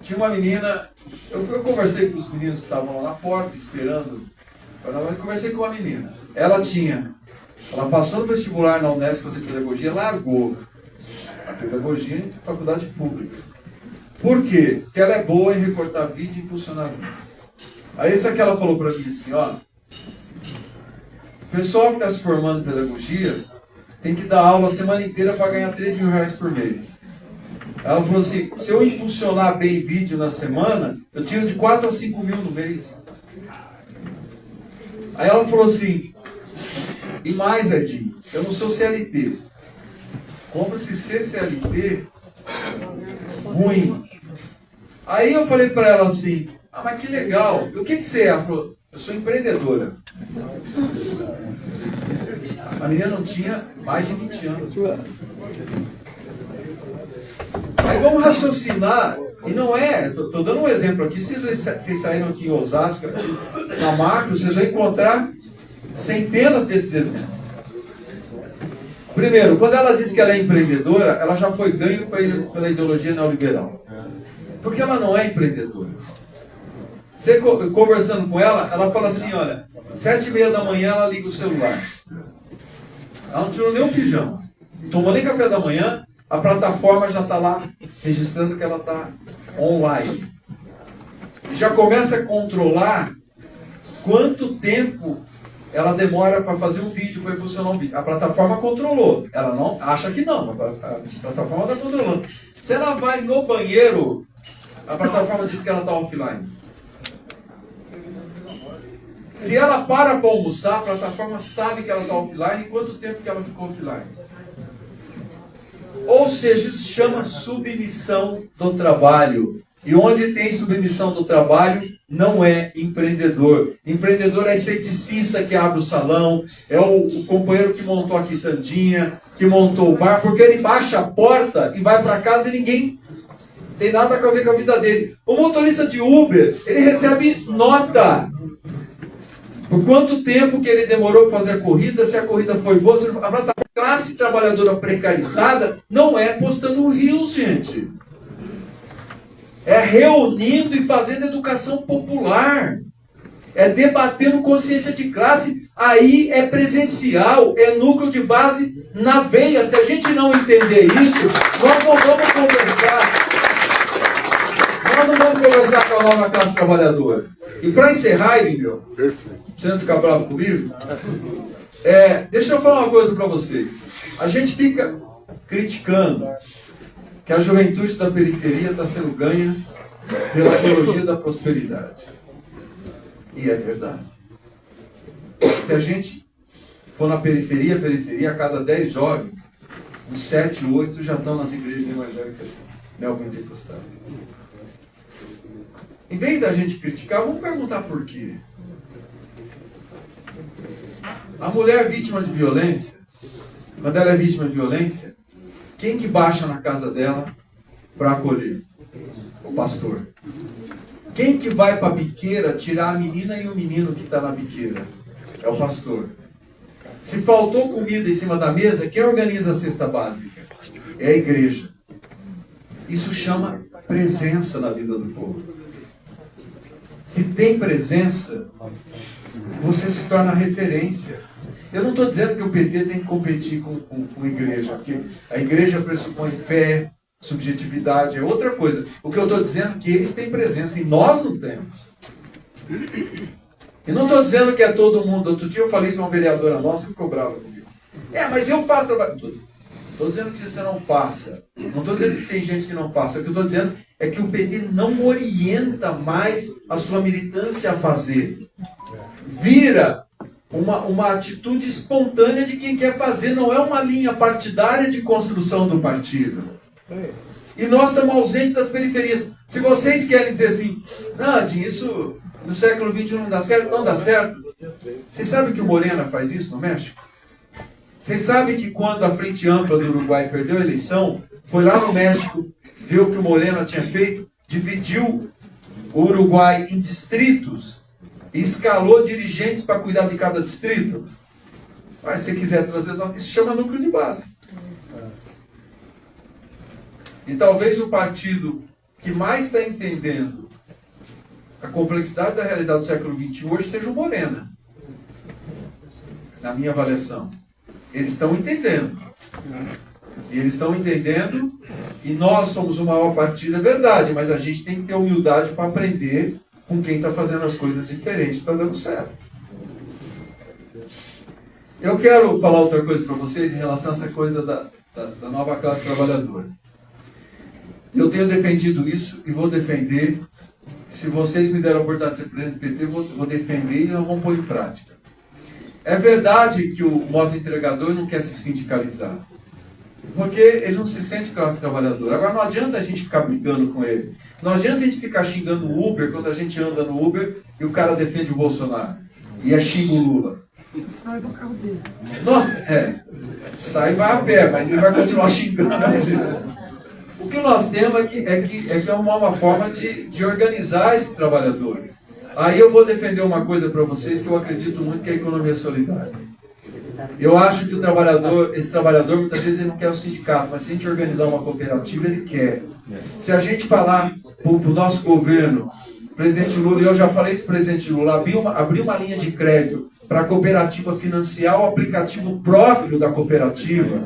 tinha uma menina, eu conversei com os meninos que estavam lá na porta, esperando, eu conversei com uma menina. Ela passou no vestibular na Unesp fazer pedagogia, largou a pedagogia em faculdade pública. Por quê? Porque ela é boa em recortar vídeo e impulsionar vídeo. Aí isso aqui ela falou para mim assim, ó, o pessoal que está se formando em pedagogia tem que dar aula a semana inteira para ganhar R$3.000 por mês. Ela falou assim, se eu impulsionar bem vídeo na semana, eu tiro de 4 a 5 mil no mês. Aí ela falou assim, e mais, Edinho, eu não sou CLT. Compra-se CLT ruim. Aí eu falei para ela assim, ah, mas que legal, o que você é? Ela falou, eu sou empreendedora. A menina não tinha mais de 20 anos. Aí vamos raciocinar, e não é, estou dando um exemplo aqui, vocês saíram aqui em Osasco, aqui, na Macro, vocês vão encontrar centenas desses exemplos. Primeiro, quando ela diz que ela é empreendedora, ela já foi ganho pela ideologia neoliberal. Porque ela não é empreendedora. Você conversando com ela, ela fala assim, olha, 7h30 da manhã ela liga o celular. Ela não tirou nem um pijama. Não tomou nem café da manhã, a plataforma já está lá registrando que ela está online. E já começa a controlar quanto tempo ela demora para fazer um vídeo, para impulsionar um vídeo. A plataforma controlou. Ela não acha que não. A plataforma está controlando. Se ela vai no banheiro, a plataforma diz que ela está offline. Se ela para almoçar, a plataforma sabe que ela está offline e quanto tempo que ela ficou offline. Ou seja, isso se chama submissão do trabalho. E onde tem submissão do trabalho, não é empreendedor. Empreendedor é esteticista que abre o salão, é o companheiro que montou a quitandinha, que montou o bar, porque ele baixa a porta e vai para casa e ninguém tem nada a ver com a vida dele. O motorista de Uber, ele recebe nota. Por quanto tempo que ele demorou para fazer a corrida, se a corrida foi boa, a classe trabalhadora precarizada não é postando um rios, gente. É reunindo e fazendo educação popular. É debatendo consciência de classe. Aí é presencial, é núcleo de base na veia. Se a gente não entender isso, nós não vamos conversar. Nós não vamos conversar com a nova classe trabalhadora. E para encerrar, Emílio, você não ficar bravo comigo? Deixa eu falar uma coisa para vocês. A gente fica criticando que a juventude da periferia está sendo ganha pela teologia da prosperidade. E é verdade. Se a gente for na periferia, a cada 10 jovens, uns 7, 8 já estão nas igrejas evangélicas neopentecostais. Em vez da gente criticar, vamos perguntar por quê. A mulher vítima de violência, quando ela é vítima de violência, quem que baixa na casa dela para acolher? O pastor. Quem que vai para a biqueira tirar a menina e o menino que está na biqueira? É o pastor. Se faltou comida em cima da mesa, quem organiza a cesta básica? É a igreja. Isso chama presença na vida do povo. Se tem presença, você se torna referência. Eu não estou dizendo que o PT tem que competir com a igreja, porque a igreja pressupõe fé, subjetividade, é outra coisa. O que eu estou dizendo é que eles têm presença e nós não temos. E não estou dizendo que é todo mundo. Outro dia eu falei isso a uma vereadora nossa e ficou brava comigo. Mas eu faço trabalho. Estou dizendo que você não faça. Não estou dizendo que tem gente que não faça. O que eu estou dizendo é que o PT não orienta mais a sua militância a fazer. Vira uma atitude espontânea de quem quer fazer. Não é uma linha partidária de construção do partido. E nós estamos ausentes das periferias. Se vocês querem dizer assim, não, isso no século XXI não dá certo, não dá certo. Vocês sabem que o Morena faz isso no México? Vocês sabem que quando a Frente Ampla do Uruguai perdeu a eleição, foi lá no México, viu o que o Morena tinha feito, dividiu o Uruguai em distritos e escalou dirigentes para cuidar de cada distrito? Mas se quiser trazer, isso chama núcleo de base. E talvez o partido que mais está entendendo a complexidade da realidade do século XXI hoje seja o Morena. Na minha avaliação. Eles estão entendendo. E eles estão entendendo, e nós somos o maior partido, é verdade, mas a gente tem que ter humildade para aprender com quem está fazendo as coisas diferentes, está dando certo. Eu quero falar outra coisa para vocês em relação a essa coisa da nova classe trabalhadora. Eu tenho defendido isso e vou defender. Se vocês me deram a oportunidade de ser presidente do PT, eu vou defender e nós vamos pôr em prática. É verdade que o moto entregador não quer se sindicalizar, porque ele não se sente classe trabalhadora. Agora, não adianta a gente ficar brigando com ele. Não adianta a gente ficar xingando o Uber quando a gente anda no Uber e o cara defende o Bolsonaro. E xinga o Lula. Sai do carro dele. Nossa, sai e vai a pé, mas ele vai continuar xingando a gente. O que nós temos é que arrumar uma forma de organizar esses trabalhadores. Aí eu vou defender uma coisa para vocês que eu acredito muito, que é a economia solidária. Eu acho que esse trabalhador, muitas vezes ele não quer o sindicato, mas se a gente organizar uma cooperativa, ele quer. Se a gente falar para o nosso governo, presidente Lula, e eu já falei isso para o presidente Lula, abrir uma linha de crédito para a cooperativa financiar o aplicativo próprio da cooperativa,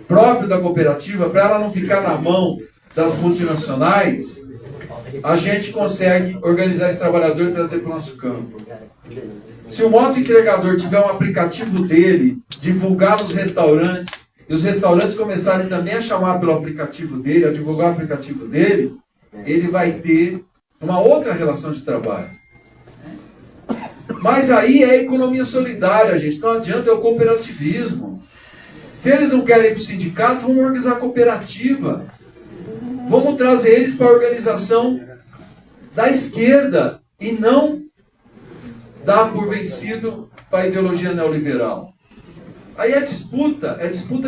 para ela não ficar na mão das multinacionais, a gente consegue organizar esse trabalhador e trazer para o nosso campo. Se o moto entregador tiver um aplicativo dele, divulgar nos restaurantes, e os restaurantes começarem também a chamar pelo aplicativo dele, a divulgar o aplicativo dele, ele vai ter uma outra relação de trabalho. Mas aí é a economia solidária, gente. Não adianta, é o cooperativismo. Se eles não querem ir para o sindicato, vamos organizar a cooperativa. Vamos trazer eles para a organização da esquerda e não dar por vencido para a ideologia neoliberal. Aí é disputa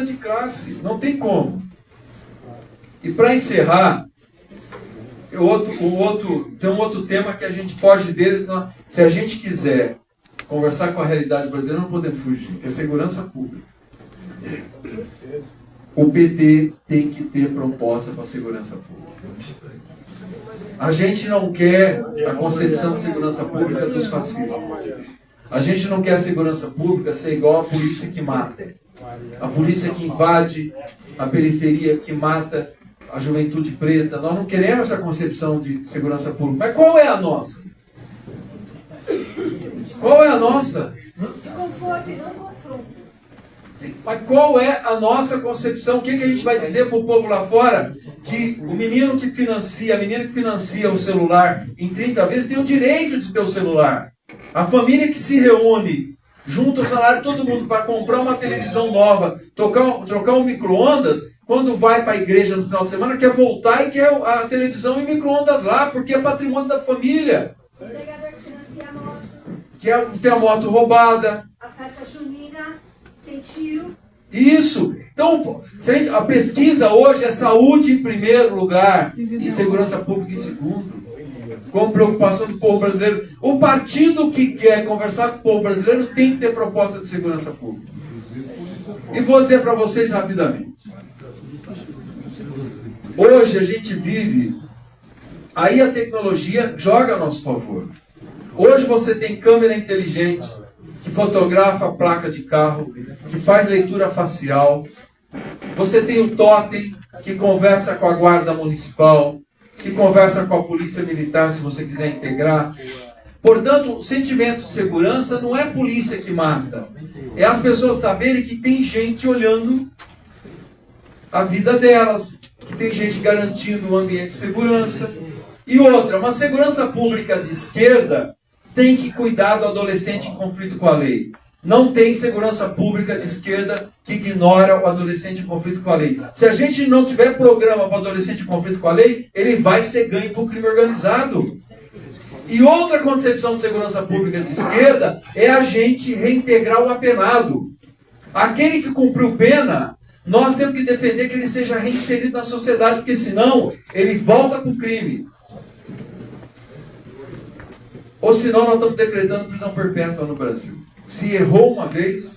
de classe, não tem como. E para encerrar, tem um outro tema que a gente foge dele. Se a gente quiser conversar com a realidade brasileira, não podemos fugir, que é segurança pública. O PT tem que ter proposta para a segurança pública. A gente não quer a concepção de segurança pública dos fascistas. A gente não quer a segurança pública ser igual a polícia que mata. A polícia que invade a periferia, que mata a juventude preta. Nós não queremos essa concepção de segurança pública. Mas qual é a nossa? Qual é a nossa? De conforto e não confronto. Sim, mas qual é a nossa concepção? O que a gente vai dizer para o povo lá fora? Que o menino que financia, a menina que financia o celular em 30 vezes tem o direito de ter o celular. A família que se reúne, junta o salário de todo mundo para comprar uma televisão nova, trocar um micro-ondas, quando vai para a igreja no final de semana, quer voltar e quer a televisão e o micro-ondas lá, porque é patrimônio da família. O empregador que financia a moto. Quer ter a moto roubada. A festa junina, sem tiro. Isso. Então, a pesquisa hoje é saúde em primeiro lugar e segurança pública em segundo. Com preocupação do povo brasileiro. O partido que quer conversar com o povo brasileiro tem que ter proposta de segurança pública. E vou dizer para vocês rapidamente. Hoje a gente vive, aí a tecnologia joga a nosso favor. Hoje você tem câmera inteligente, que fotografa a placa de carro, que faz leitura facial. Você tem o totem, que conversa com a guarda municipal, que conversa com a polícia militar, se você quiser integrar. Portanto, o sentimento de segurança não é a polícia que mata. É as pessoas saberem que tem gente olhando a vida delas, que tem gente garantindo um ambiente de segurança. E outra, uma segurança pública de esquerda tem que cuidar do adolescente em conflito com a lei. Não tem segurança pública de esquerda que ignora o adolescente em conflito com a lei. Se a gente não tiver programa para o adolescente em conflito com a lei, ele vai ser ganho por crime organizado. E outra concepção de segurança pública de esquerda é a gente reintegrar o apenado. Aquele que cumpriu pena, nós temos que defender que ele seja reinserido na sociedade, porque senão ele volta para o crime. Ou senão nós estamos decretando prisão perpétua no Brasil. Se errou uma vez,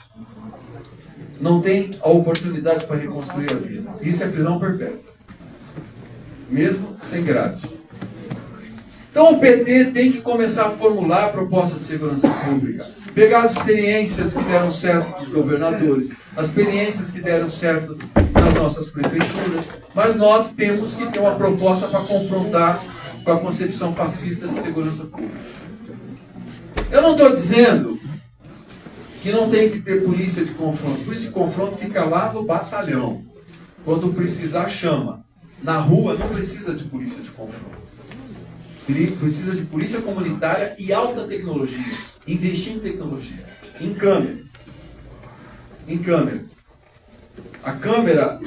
não tem a oportunidade para reconstruir a vida. Isso é prisão perpétua. Mesmo sem grade. Então o PT tem que começar a formular a proposta de segurança pública. Pegar as experiências que deram certo dos governadores, as experiências que deram certo nas nossas prefeituras, mas nós temos que ter uma proposta para confrontar com a concepção fascista de segurança pública. Eu não estou dizendo que não tem que ter polícia de confronto. Polícia de confronto fica lá no batalhão. Quando precisar, chama. Na rua não precisa de polícia de confronto. Precisa de polícia comunitária e alta tecnologia. Investir em tecnologia. Em câmeras. Em câmeras. A câmera,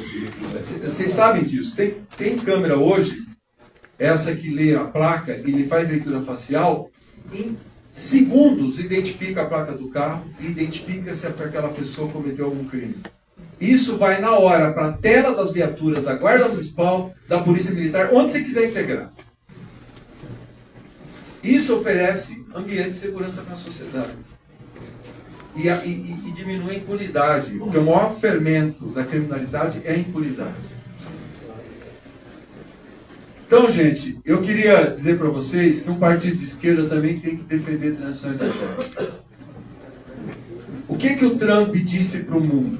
vocês sabem disso, tem câmera hoje, essa que lê a placa e lhe faz leitura facial, em segundos identifica a placa do carro e identifica se aquela pessoa cometeu algum crime. Isso vai na hora para a tela das viaturas da Guarda Municipal, da Polícia Militar, onde você quiser integrar. Isso oferece ambiente de segurança para a sociedade. E diminui a impunidade, porque o maior fermento da criminalidade é a impunidade. Então, gente, eu queria dizer para vocês que um partido de esquerda também tem que defender a transição energética. O que o Trump disse para o mundo?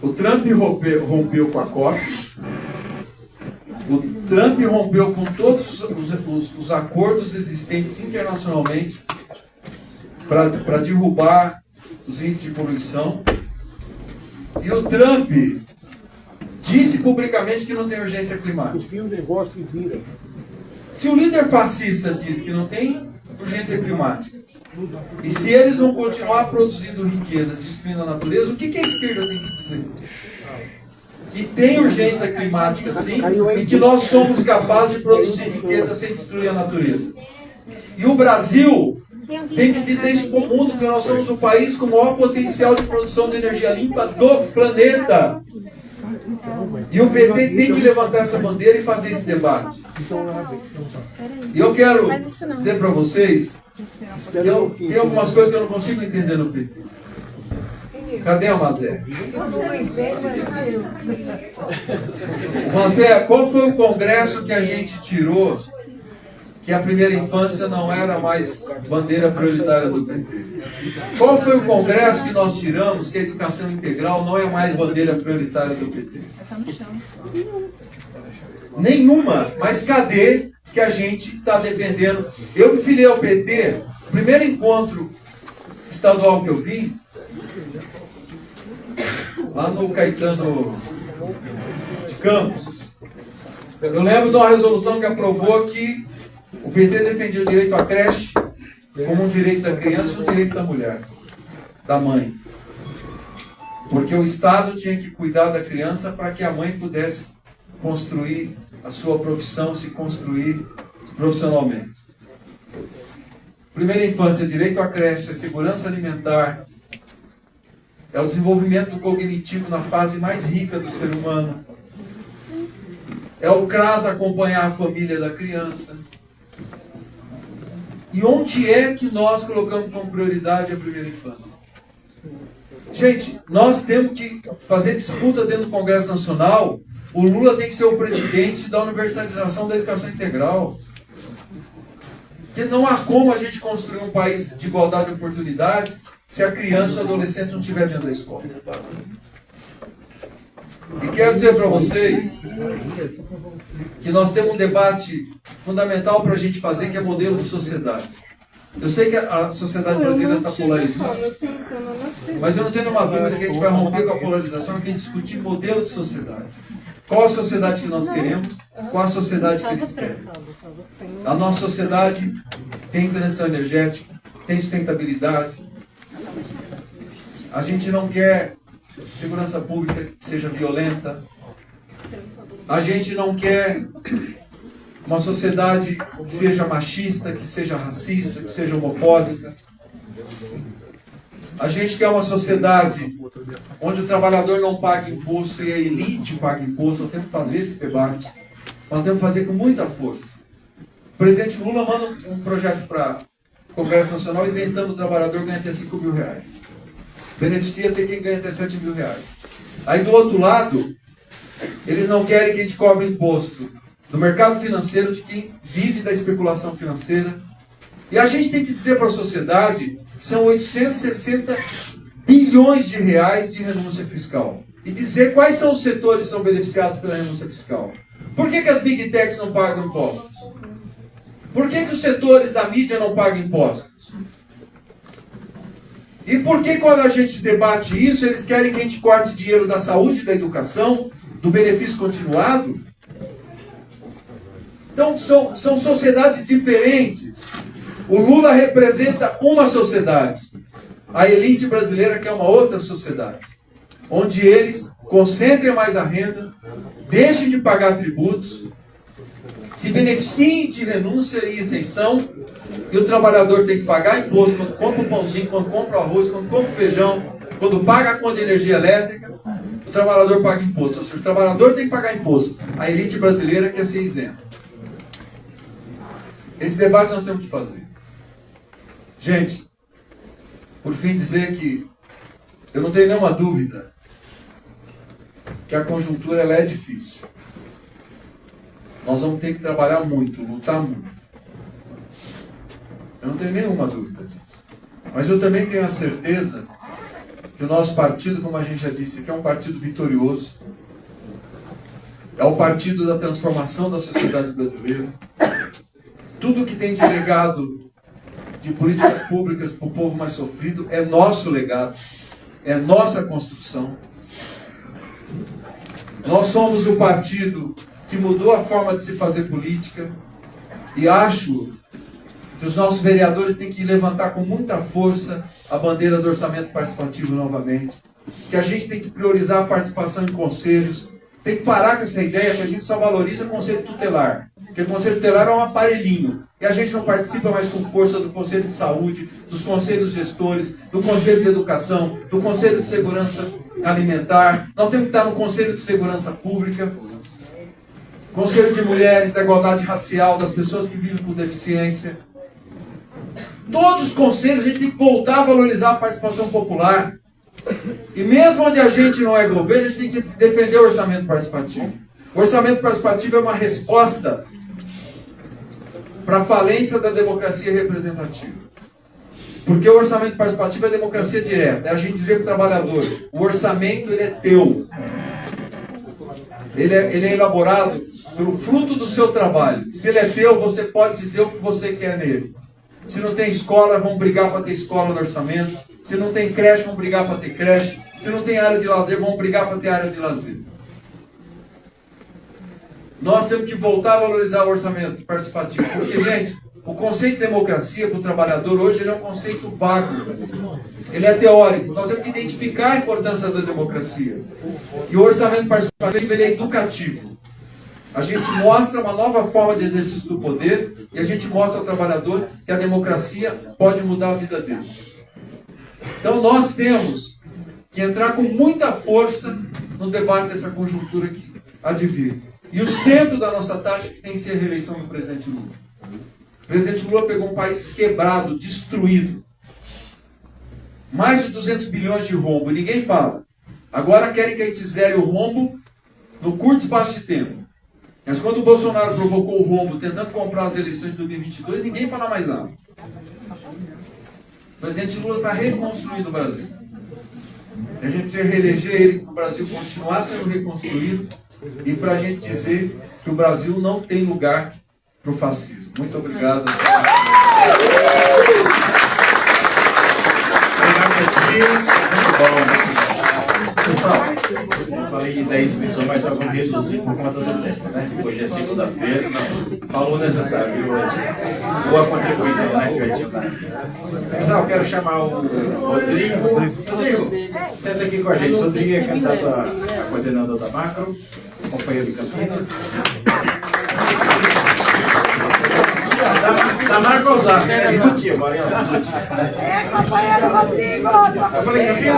O Trump rompeu com a COP, o Trump rompeu com todos os acordos existentes internacionalmente para derrubar os índices de poluição. E o Trump disse publicamente que não tem urgência climática. Se o líder fascista diz que não tem urgência climática, e se eles vão continuar produzindo riqueza, destruindo a natureza, o que a esquerda tem que dizer? Que tem urgência climática, sim, e que nós somos capazes de produzir riqueza sem destruir a natureza. E o Brasil tem que dizer isso para o mundo, que nós somos o país com o maior potencial de produção de energia limpa do planeta. E o PT tem que levantar essa bandeira e fazer esse debate. E eu quero dizer para vocês que tem algumas coisas que eu não consigo entender no PT. Cadê a Mazé? Mazé, qual foi o congresso que a gente tirou que a primeira infância não era mais bandeira prioritária do PT? Qual foi o congresso que nós tiramos que a educação integral não é mais bandeira prioritária do PT? Nenhuma, mas cadê que a gente está defendendo? Eu me filiei ao PT, o primeiro encontro estadual que eu vi, lá no Caetano de Campos, eu lembro de uma resolução que aprovou que o PT defendia o direito à creche como um direito da criança e um direito da mulher, da mãe. Porque o Estado tinha que cuidar da criança para que a mãe pudesse construir a sua profissão, se construir profissionalmente. Primeira infância, direito à creche, segurança alimentar, é o desenvolvimento do cognitivo na fase mais rica do ser humano. É o CRAS acompanhar a família da criança. E onde é que nós colocamos como prioridade a primeira infância? Gente, nós temos que fazer disputa dentro do Congresso Nacional. O Lula tem que ser o presidente da universalização da educação integral. Porque não há como a gente construir um país de igualdade de oportunidades se a criança ou adolescente não estiver dentro da escola. E quero dizer para vocês que nós temos um debate fundamental para a gente fazer, que é modelo de sociedade. Eu sei que a sociedade brasileira está polarizada, mas eu não tenho nenhuma dúvida que a gente vai romper com a polarização e que a gente discutir modelo de sociedade. Qual a sociedade que nós queremos? Qual a sociedade que eles querem? A nossa sociedade tem transição energética, tem sustentabilidade. A gente não quer segurança pública que seja violenta. A gente não quer uma sociedade que seja machista, que seja racista, que seja homofóbica. A gente quer uma sociedade onde o trabalhador não pague imposto e a elite pague imposto. Nós temos que fazer esse debate. Nós temos que fazer com muita força. O presidente Lula manda um projeto para o Congresso Nacional isentando o trabalhador que ganha até 5 mil reais. Beneficia até quem ganha até 7 mil reais. Aí do outro lado, eles não querem que a gente cobre imposto no mercado financeiro de quem vive da especulação financeira. E a gente tem que dizer para a sociedade que são 860 bilhões de reais de renúncia fiscal. E dizer quais são os setores que são beneficiados pela renúncia fiscal. Por que as Big Techs não pagam impostos? Por que os setores da mídia não pagam impostos? E por que quando a gente debate isso, eles querem que a gente corte dinheiro da saúde, da educação, do benefício continuado? Então, são sociedades diferentes. O Lula representa uma sociedade. A elite brasileira quer uma outra sociedade. Onde eles concentrem mais a renda, deixem de pagar tributos, se beneficiem de renúncia e isenção, e o trabalhador tem que pagar imposto quando compra o pãozinho, quando compra o arroz, quando compra o feijão, quando paga a conta de energia elétrica, o trabalhador paga imposto. Ou seja, o trabalhador tem que pagar imposto. A elite brasileira quer ser isenta. Esse debate nós temos que fazer. Gente, por fim dizer que eu não tenho nenhuma dúvida que a conjuntura ela é difícil. Nós vamos ter que trabalhar muito, lutar muito. Eu não tenho nenhuma dúvida disso. Mas eu também tenho a certeza que o nosso partido, como a gente já disse, que é um partido vitorioso. É o partido da transformação da sociedade brasileira. Tudo que tem de legado de políticas públicas para o povo mais sofrido é nosso legado, é nossa construção. Nós somos o partido que mudou a forma de se fazer política e acho que os nossos vereadores têm que levantar com muita força a bandeira do orçamento participativo novamente, que a gente tem que priorizar a participação em conselhos, tem que parar com essa ideia que a gente só valoriza o conselho tutelar, porque o conselho tutelar é um aparelhinho, e a gente não participa mais com força do conselho de saúde, dos conselhos gestores, do conselho de educação, do conselho de segurança alimentar. Nós temos que estar no conselho de segurança pública, conselho de mulheres, da igualdade racial, das pessoas que vivem com deficiência. Todos os conselhos a gente tem que voltar a valorizar a participação popular. E mesmo onde a gente não é governo, a gente tem que defender o orçamento participativo. O orçamento participativo é uma resposta para a falência da democracia representativa. Porque o orçamento participativo é democracia direta. É a gente dizer para o trabalhador, o orçamento ele é teu. Ele é elaborado pelo fruto do seu trabalho. Se ele é teu, você pode dizer o que você quer nele. Se não tem escola, vão brigar para ter escola no orçamento. Se não tem creche, vão brigar para ter creche. Se não tem área de lazer, vão brigar para ter área de lazer. Nós temos que voltar a valorizar o orçamento participativo. Porque, gente, o conceito de democracia para o trabalhador hoje ele é um conceito vago. Ele é teórico. Nós temos que identificar a importância da democracia. E o orçamento participativo ele é educativo. A gente mostra uma nova forma de exercício do poder e a gente mostra ao trabalhador que a democracia pode mudar a vida dele. Então nós temos que entrar com muita força no debate dessa conjuntura que há de vir. E o centro da nossa taxa que tem que ser a reeleição do presidente Lula. O presidente Lula pegou um país quebrado, destruído. Mais de 200 bilhões de rombo, e ninguém fala. Agora querem que a gente zere o rombo no curto espaço de tempo. Mas quando o Bolsonaro provocou o rombo tentando comprar as eleições de 2022, ninguém fala mais nada. O presidente Lula está reconstruindo o Brasil. E a gente precisa reeleger ele para o Brasil continuar sendo reconstruído e para a gente dizer que o Brasil não tem lugar para o fascismo. Muito obrigado. Pessoal, eu falei de 10 inscrições, mas nós vamos reduzir por conta do tempo, né? Hoje é segunda-feira, falou necessário, viu? Boa contribuição, né, que o Edinho dá. Pessoal, eu quero chamar o Rodrigo. Rodrigo, senta aqui com a gente. O Rodrigo é candidato a coordenador da Macro, companheiro de Campinas. Da Marca Osasco, né? De Cotia, Maria da Cotia. É, companheiro Rodrigo! Eu falei Campinas?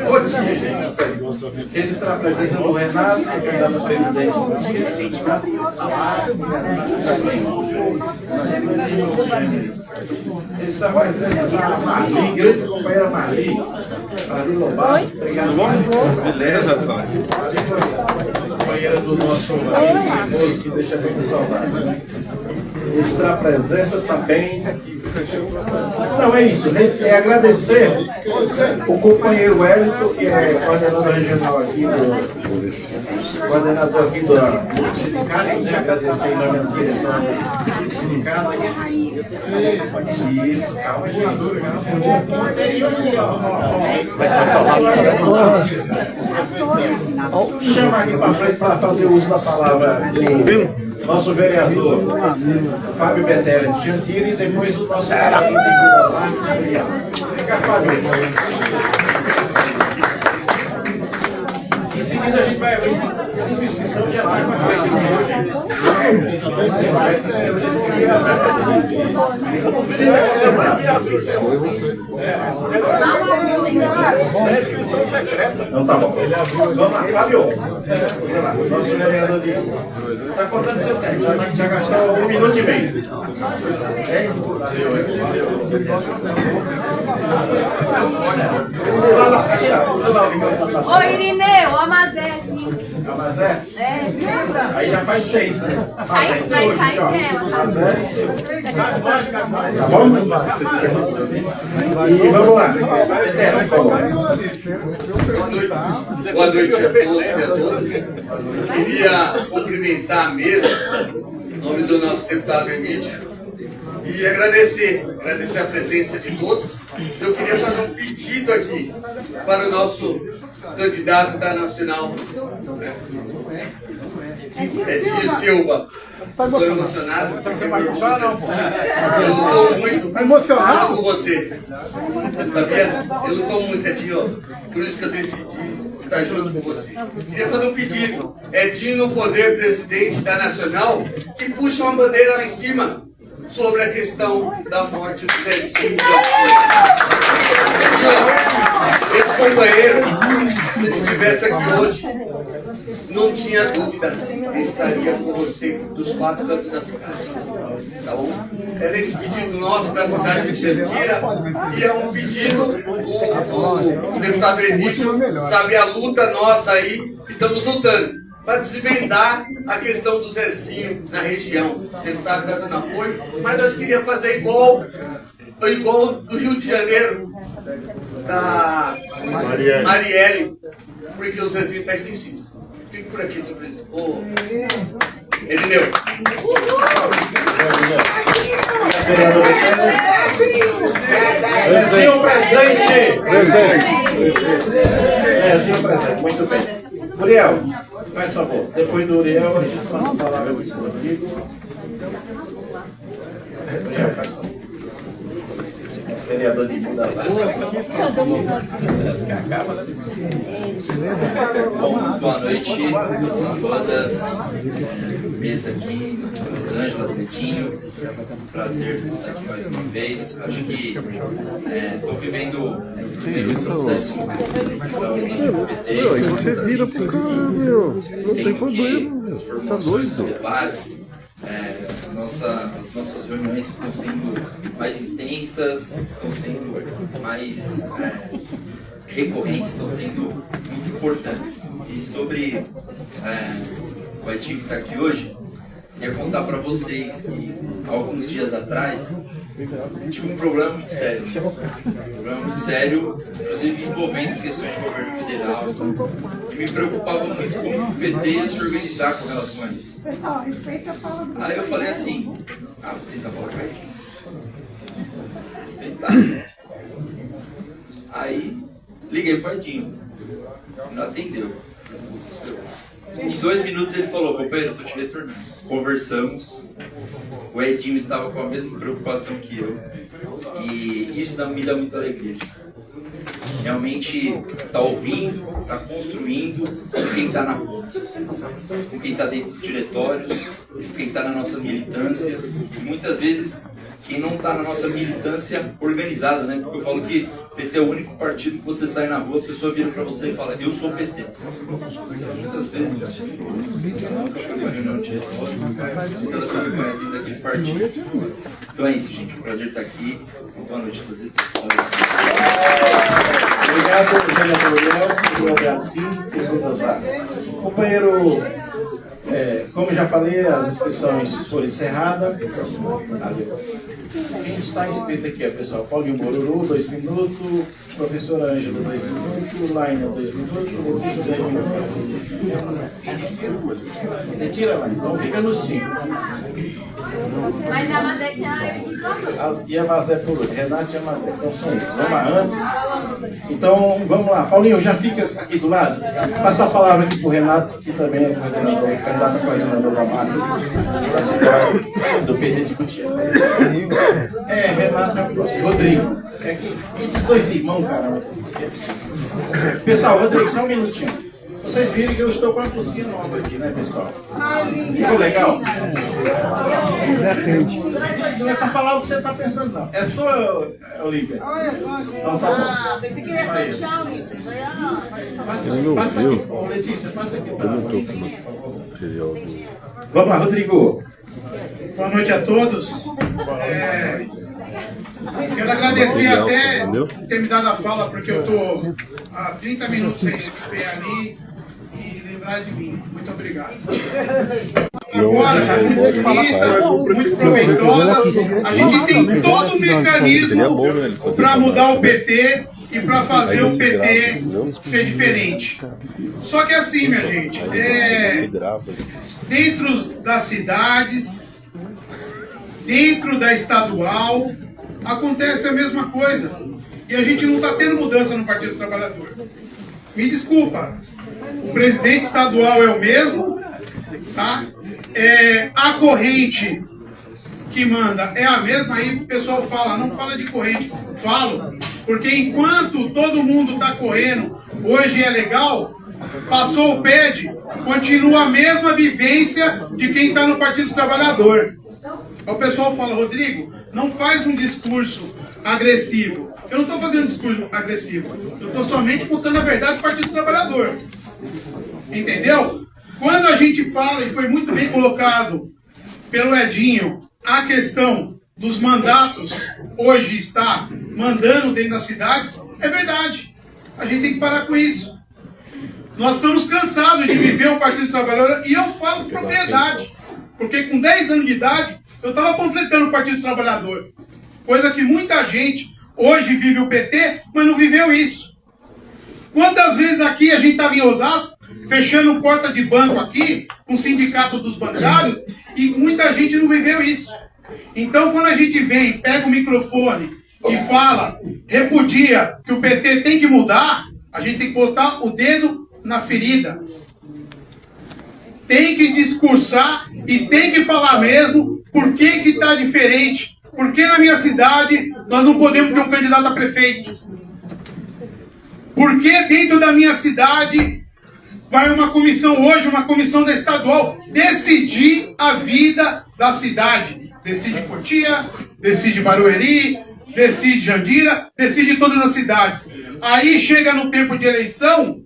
Cotia, gente. Registrar a presença do Renato, que é candidato a presidente do Registrar a presença da Marli, grande companheira Marli. Marli Lobato. Obrigado, Marli. Beleza, Antônio. Companheira do nosso amigo que deixa muita saudade. Registrar a presença também. Não, é isso. É agradecer o companheiro Wellington, que é coordenador regional aqui coordenador aqui do sindicato, né? Agradecer em nome da direção do sindicato. Isso, calma, gente. Chama aqui para frente para fazer uso da palavra do nosso vereador Fábio Betelli de Jandira e depois o nosso vereador de das Artes, Fica, Fábio. Em seguida a gente vai abrir 5 inscrições de ataque com a frente de hoje. Você vai lembrar. Não, tá bom. Vamos lá, Fábio. Vamos lá, nosso vereador de... Está contando seu tempo, já gastou 1 minuto e meio. Ô Irineu, o Amazete. Amazé? É. Aí já faz 6, né? Aí faz Amazé e seu. Tá bom? E vamos lá. Eterno, por favor. Boa noite a todos e a todas. Queria cumprimentar a mesa, em nome do nosso deputado Emílio, e agradecer a presença de todos. Eu queria fazer um pedido aqui para o nosso candidato da Nacional, Edinho Silva. Estou emocionado, porque eu lutou muito com você. Sabia? Eu lutou muito, Edinho. Por isso que eu decidi estar junto com você. Queria fazer um pedido. Edinho, no poder presidente da Nacional, que puxa uma bandeira lá em cima sobre a questão da morte do Zezinho. Esse companheiro, se ele estivesse aqui hoje, não tinha dúvida, ele estaria com você dos 4 cantos da cidade. Tá bom? Era esse pedido nosso da cidade de Jandira, e é um pedido do deputado Emílio, sabe a luta nossa aí, que estamos lutando para desvendar a questão do Zezinho na região. O deputado está dando apoio, mas nós queríamos fazer igual do Rio de Janeiro, da Marielle, porque o Zezinho está esquecido. Fique por aqui, senhor presidente. Irineu. Zezinho presente! Zezinho presente, muito bem. Uriel, faz favor. Depois do Uriel, a gente passa a palavra para o Rodrigo. Uriel, faz favor. Vereador de das Artes. Bom, boa noite a todas. Mesa aqui, Rosângela, Betinho. Prazer estar aqui mais uma vez. Acho que estou vivendo um processo do PT. Você vira pro cara, meu. Não tem problema, meu. Tá doido. Debates. As nossas reuniões estão sendo mais intensas, estão sendo mais recorrentes, estão sendo muito importantes. E sobre o Edinho que está aqui hoje, queria contar para vocês que alguns dias atrás tive um problema muito sério. Inclusive envolvendo questões de governo federal. E me preocupava muito como o PT ia se organizar com relação a isso. Pessoal, respeita a fala do... Aí eu falei assim, vou tentar falar com ele. Vou tentar. Aí liguei pro Edinho. Não atendeu. Em 2 minutos ele falou, companheiro, eu tô te retornando. Conversamos. O Edinho estava com a mesma preocupação que eu. E isso me dá muita alegria. Realmente tá ouvindo, tá construindo com quem tá na ponta, com quem tá dentro dos diretórios, com quem tá na nossa militância. E muitas vezes quem não está na nossa militância organizada, né? Porque eu falo que PT é o único partido que você sai na rua, a pessoa vira para você e fala, eu sou PT. Muitas vezes já nunca chegou em reunião de diretório, então ela sabe qual é a vida daquele partido. Então é isso, gente. Um prazer estar aqui. Boa noite a todos. Obrigado, vereador Léo, pelo assim, perguntas áreas. Companheiro, como já falei, as inscrições foram encerradas. Quem está inscrito aqui é o pessoal Paulinho Boruru, 2 minutos, professor Ângelo, 2 minutos, Laina, 2 minutos, Letícia, 2 minutos. Retira lá, então fica no 5. Mas a Mazé tinha eu E a Mazé por hoje, Renato e a Mazé, então são isso. Vamos lá, antes. Então, vamos lá. Paulinho, já fica aqui do lado. Passa a palavra aqui para o Renato, que também é coordenador, candidato a coordenador da MAC, da cidade do PT de Cotia. Renato é o próximo. Rodrigo. Esses 2 irmãos, cara. Pessoal, Rodrigo, só um minutinho. Vocês viram que eu estou com a pulsinha nova aqui, né, pessoal? Ficou legal? Não é para falar o que você está pensando, não. É só, Olímpia. Então tá bom. Pensei que ele ia ser tchau, Olímpia. Já ia... Passa aqui. Ô, Letícia, passa aqui para Vamos lá, Rodrigo. Boa noite a todos. Quero agradecer até ter me dado a fala, porque eu estou há 30 minutos sem ver ali e lembrar de mim. Muito obrigado. Agora, muito bonita, muito proveitosa. A gente tem todo o mecanismo para mudar o PT e para fazer o PT ser diferente. Só que assim, minha gente, dentro das cidades, dentro da estadual, acontece a mesma coisa. E a gente não está tendo mudança no Partido dos Trabalhadores. Me desculpa, o presidente estadual é o mesmo, tá? A corrente que manda é a mesma, aí o pessoal fala, não fala de corrente. Falo, porque enquanto todo mundo está correndo, hoje é legal, passou o PED, continua a mesma vivência de quem está no Partido dos Trabalhadores. O pessoal fala, Rodrigo, não faz um discurso agressivo. Eu não estou fazendo um discurso agressivo. Eu estou somente contando a verdade do Partido Trabalhador. Entendeu? Quando a gente fala, e foi muito bem colocado pelo Edinho, a questão dos mandatos, hoje está mandando dentro das cidades, é verdade. A gente tem que parar com isso. Nós estamos cansados de viver o Partido Trabalhador, e eu falo com propriedade. Porque com 10 anos de idade, eu estava panfletando o Partido dos Trabalhadores. Coisa que muita gente hoje vive o PT, mas não viveu isso. Quantas vezes aqui a gente estava em Osasco, fechando porta de banco aqui, com o sindicato dos bancários, e muita gente não viveu isso. Então, quando a gente vem, pega o microfone e fala, repudia que o PT tem que mudar, a gente tem que botar o dedo na ferida. Tem que discursar e tem que falar mesmo por que está diferente. Por que na minha cidade nós não podemos ter um candidato a prefeito? Por que dentro da minha cidade vai uma comissão hoje, uma comissão da estadual, decidir a vida da cidade? Decide Cotia, decide Barueri, decide Jandira, decide todas as cidades. Aí chega no tempo de eleição,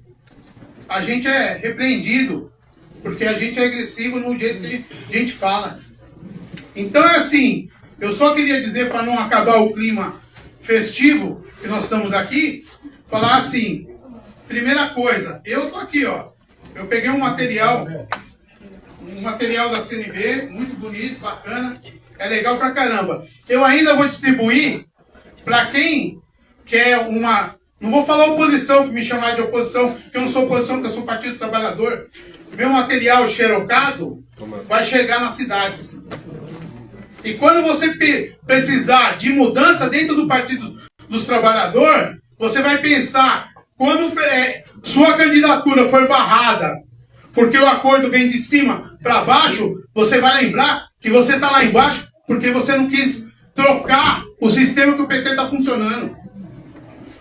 a gente é repreendido. Porque a gente é agressivo no jeito que a gente fala. Então é assim, eu só queria dizer, para não acabar o clima festivo que nós estamos aqui, falar assim, primeira coisa, eu tô aqui, ó, eu peguei um material da CNB, muito bonito, bacana, É legal pra caramba. Eu ainda vou distribuir para quem quer uma... Não vou falar oposição, que me chamaram de oposição, que eu não sou oposição, que eu sou Partido dos Trabalhadores. Meu material xerocado vai chegar nas cidades. E quando você precisar de mudança dentro do Partido dos Trabalhadores, você vai pensar, quando sua candidatura for barrada, porque o acordo vem de cima para baixo, você vai lembrar que você está lá embaixo porque você não quis trocar o sistema que o PT está funcionando.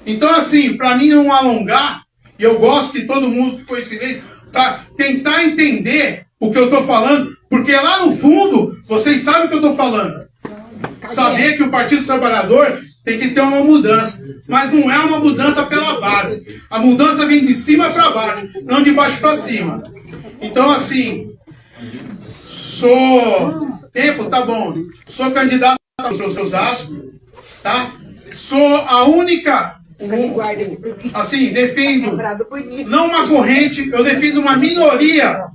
Então, assim, para mim não alongar, e eu gosto que todo mundo ficou em silêncio, para tentar entender o que eu estou falando, porque lá no fundo, vocês sabem o que eu estou falando. Saber que o Partido dos Trabalhadores tem que ter uma mudança, mas não é uma mudança pela base. A mudança vem de cima para baixo, não de baixo para cima. Então, assim, sou... Tempo, tá bom. Sou candidato ao Osasco, tá? Sou a única... Assim, defendo não uma corrente, eu defendo uma minoria,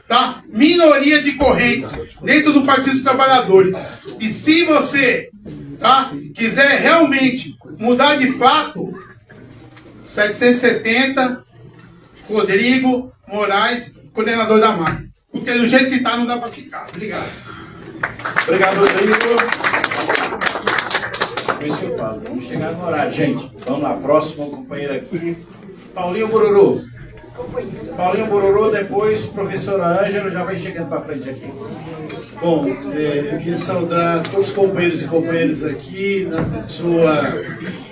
tá? Minoria de correntes dentro do Partido dos Trabalhadores. E se você, tá, quiser realmente mudar de fato, 770, Rodrigo Moraes, coordenador da máquina. Porque do jeito que tá não dá para ficar. Obrigado. Obrigado, Rodrigo. Vamos chegar no horário, gente. Vamos lá, próximo companheiro aqui. Paulinho Bururu. Paulinho Bururu, depois professora Ângela, já vai chegando para frente aqui. Bom, eu queria saudar todos os companheiros e companheiras aqui, na pessoa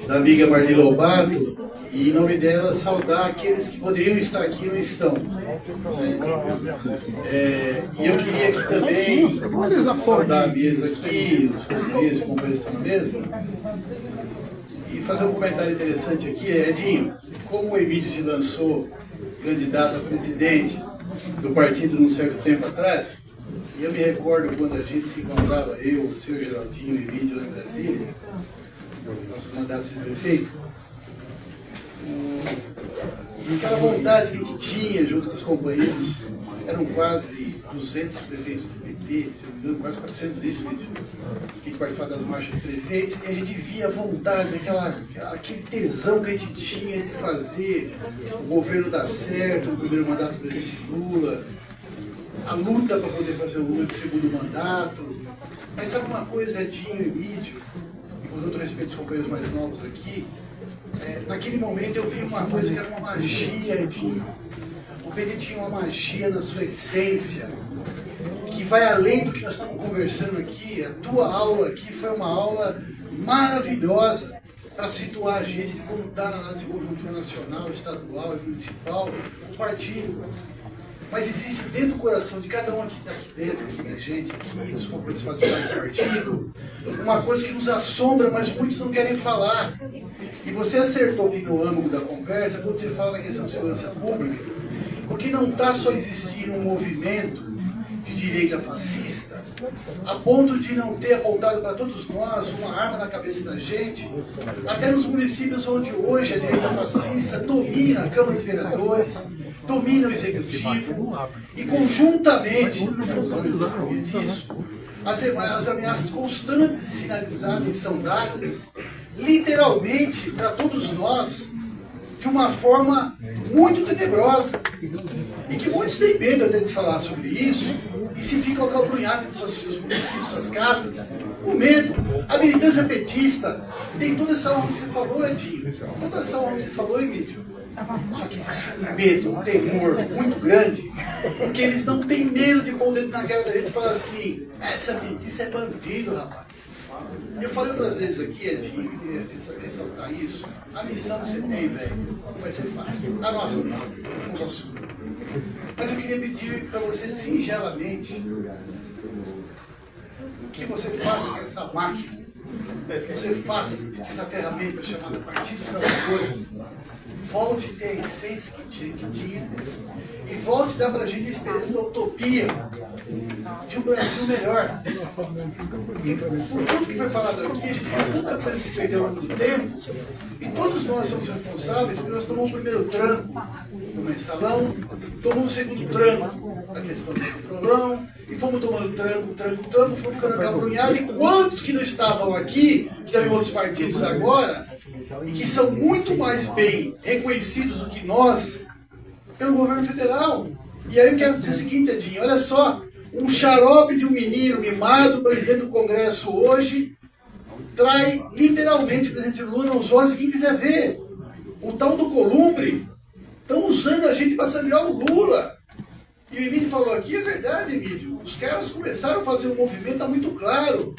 da amiga Marli Lobato, e em nome dela saudar aqueles que poderiam estar aqui e não estão. E eu queria aqui também saudar a mesa aqui, os companheiros e companheiras que estão na mesa, e fazer um comentário interessante aqui. Edinho, como o Emílio te lançou candidato a presidente do partido num certo tempo atrás, e eu me recordo quando a gente se encontrava, eu, o seu Geraldinho e o Emílio lá em Brasília, nosso mandato de prefeito, aquela vontade que a gente tinha junto com os companheiros, eram quase 200 prefeitos do PT, se eu não me engano, quase 400 disso, que participavam das marchas de prefeitos, e a gente via a vontade, aquele tesão que a gente tinha de fazer o governo dar certo, o primeiro mandato do presidente Lula, a luta para poder fazer o segundo mandato. Mas sabe uma coisa, Edinho e Emílio, e com todo respeito aos companheiros mais novos aqui, naquele momento eu vi uma coisa que era uma magia, Edinho. O PT tinha uma magia na sua essência, que vai além do que nós estamos conversando aqui. A tua aula aqui foi uma aula maravilhosa para situar a gente de como está na análise de conjuntura nacional, estadual e municipal, o partido. Mas existe dentro do coração de cada um aqui que está aqui dentro, aqui, minha gente, aqui, dos companheiros que fazem parte do partido, uma coisa que nos assombra, mas muitos não querem falar. E você acertou aqui no âmago da conversa quando você fala na questão de segurança pública, porque não está só existindo um movimento de direita fascista, a ponto de não ter apontado para todos nós uma arma na cabeça da gente, até nos municípios onde hoje a direita fascista domina a Câmara de Vereadores, domina o Executivo, e conjuntamente, disso, as ameaças constantes e sinalizadas são dadas, literalmente, para todos nós, de uma forma muito tenebrosa. E que muitos têm medo até de falar sobre isso, e se ficam acalbrunhados em seus municípios, suas casas, com medo. A militância petista tem toda essa honra que você falou, Edinho, toda essa honra que você falou, Emílio. Só que existe um medo, um temor muito grande, porque eles não têm medo de pôr o dedo na cara da gente e falar assim: essa petista é bandido, rapaz. Eu falei outras vezes aqui, Edinho, eu queria ressaltar isso. A missão que você tem, velho, não vai ser fácil. A nossa missão, não a sua. Mas eu queria pedir para você, singelamente, que você faça com essa máquina, que você faça essa ferramenta chamada Partido dos Trabalhadores, volte a ter a essência que tinha e volte a dar para a gente a experiência da utopia de um Brasil melhor. E por tudo que foi falado aqui, a gente viu tanta coisa se perder ao longo do tempo, e todos nós somos responsáveis porque nós tomamos o primeiro tranco do mensalão, tomamos o segundo tranco da questão do petrolão, e fomos tomando tranco, fomos ficando acabrunhados, e quantos que não estavam aqui, que estão em outros partidos agora, e que são muito mais bem reconhecidos do que nós, pelo governo federal. E aí eu quero dizer o seguinte, Edinho, olha só, um xarope de um menino mimado, presidente do Congresso hoje, trai literalmente o presidente Lula nos olhos, quem quiser ver. O tal do Columbre, estão usando a gente para sangrar o Lula. E o Emílio falou aqui, é verdade, Emílio, os caras começaram a fazer um movimento, está muito claro.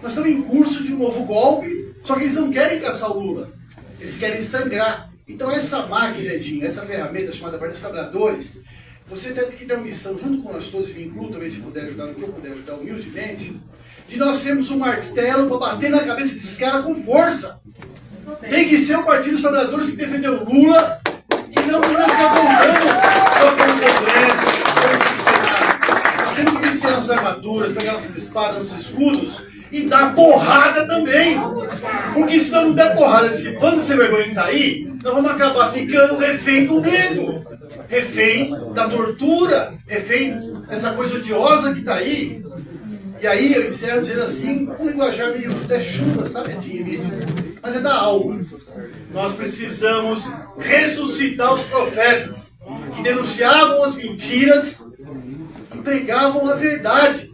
Nós estamos em curso de um novo golpe, só que eles não querem caçar o Lula, eles querem sangrar. Então essa máquina, Edinho, essa ferramenta chamada Partido dos Trabalhadores, você tem que ter uma missão, junto com nós todos, e me incluo também, se puder ajudar no que eu puder ajudar humildemente, de nós sermos um martelo para bater na cabeça desses caras com força. Tem que ser o Partido dos Trabalhadores que defendeu o Lula e não ficar contando só com o Congresso, com o Senado. Nós temos que vencer as armaduras, pegar nossas espadas, nossos escudos e dar porrada também. Porque se não der porrada desse bando de sem vergonha que tá aí, nós vamos acabar ficando refém do medo, refém da tortura, refém dessa coisa odiosa que tá aí. E aí eu encerro dizendo assim, um linguajar meio até chula, sabe, Edinho? Mas é da alma. Nós precisamos ressuscitar os profetas que denunciavam as mentiras e pregavam a verdade.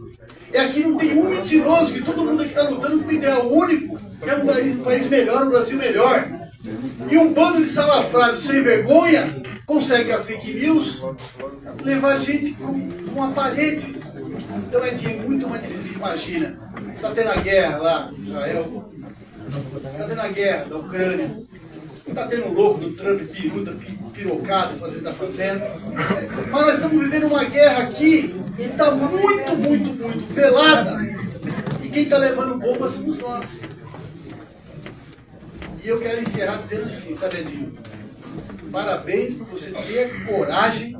E aqui não tem um mentiroso, que todo mundo aqui está lutando com um ideal único, que é um país melhor, um Brasil melhor. E um bando de salafrários sem vergonha consegue as fake news levar a gente para uma parede. Então é muito mais difícil, imagina. Está tendo a guerra lá, Israel. Está tendo a guerra da Ucrânia. Está tendo o louco do Trump, piruta, pirocado, está fazendo. Mas nós estamos vivendo uma guerra aqui que está muito velada. E quem está levando bomba somos nós. E eu quero encerrar dizendo assim, sabe, Edinho? Parabéns por você ter coragem.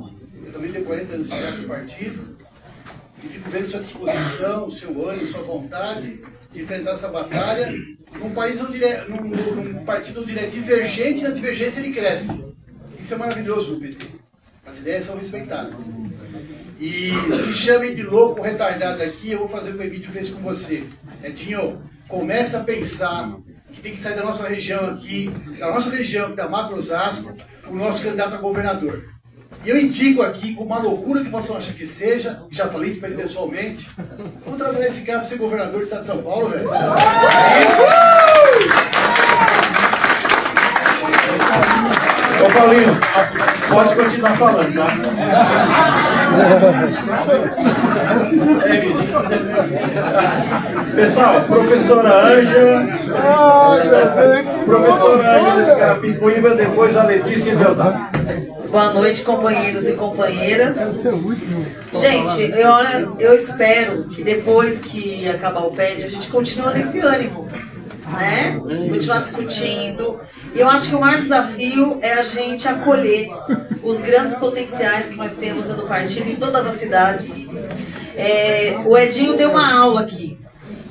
Eu também tenho 40 anos de partido. E fico vendo sua disposição, o seu ânimo, sua vontade de enfrentar essa batalha num país onde num partido onde ele é divergente e na divergência ele cresce. Isso é maravilhoso no PT. As ideias são respeitadas. E me chamem de louco retardado aqui, eu vou fazer o que o Emílio fez com você. Edinho, começa a pensar que tem que sair da nossa região aqui, da nossa região, da Macro Osasco, o nosso candidato a governador. E eu indico aqui, com uma loucura que possam achar que seja, já falei isso para ele pessoalmente, vamos trabalhar esse cara para ser governador do estado de São Paulo, velho. É isso. Ô Paulinho, pode continuar falando, tá? Pessoal, professora Ângela de Carapicuíba, depois a Letícia de Osasco. Boa noite, companheiros e companheiras. Gente, eu espero que depois que acabar o PED, a gente continue nesse ânimo, né? Continuar discutindo. E eu acho que o maior desafio é a gente acolher os grandes potenciais que nós temos no partido em todas as cidades. O Edinho deu uma aula aqui.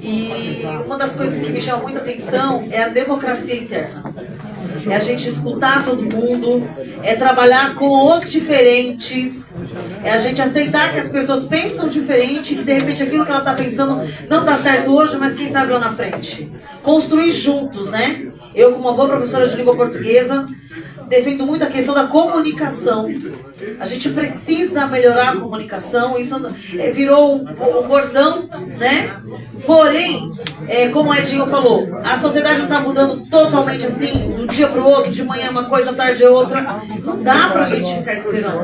E uma das coisas que me chama muita atenção é a democracia interna. É a gente escutar todo mundo, é trabalhar com os diferentes, é a gente aceitar que as pessoas pensam diferente, que de repente aquilo que ela está pensando não dá certo hoje, mas quem sabe lá na frente. Construir juntos, né? Eu, como uma boa professora de língua portuguesa, defendo muito a questão da comunicação. A gente precisa melhorar a comunicação, isso virou um bordão, né? Porém, como o Edinho falou, a sociedade não está mudando totalmente assim, de um dia para o outro, de manhã uma coisa, tarde é outra. Não dá para a gente ficar esperando.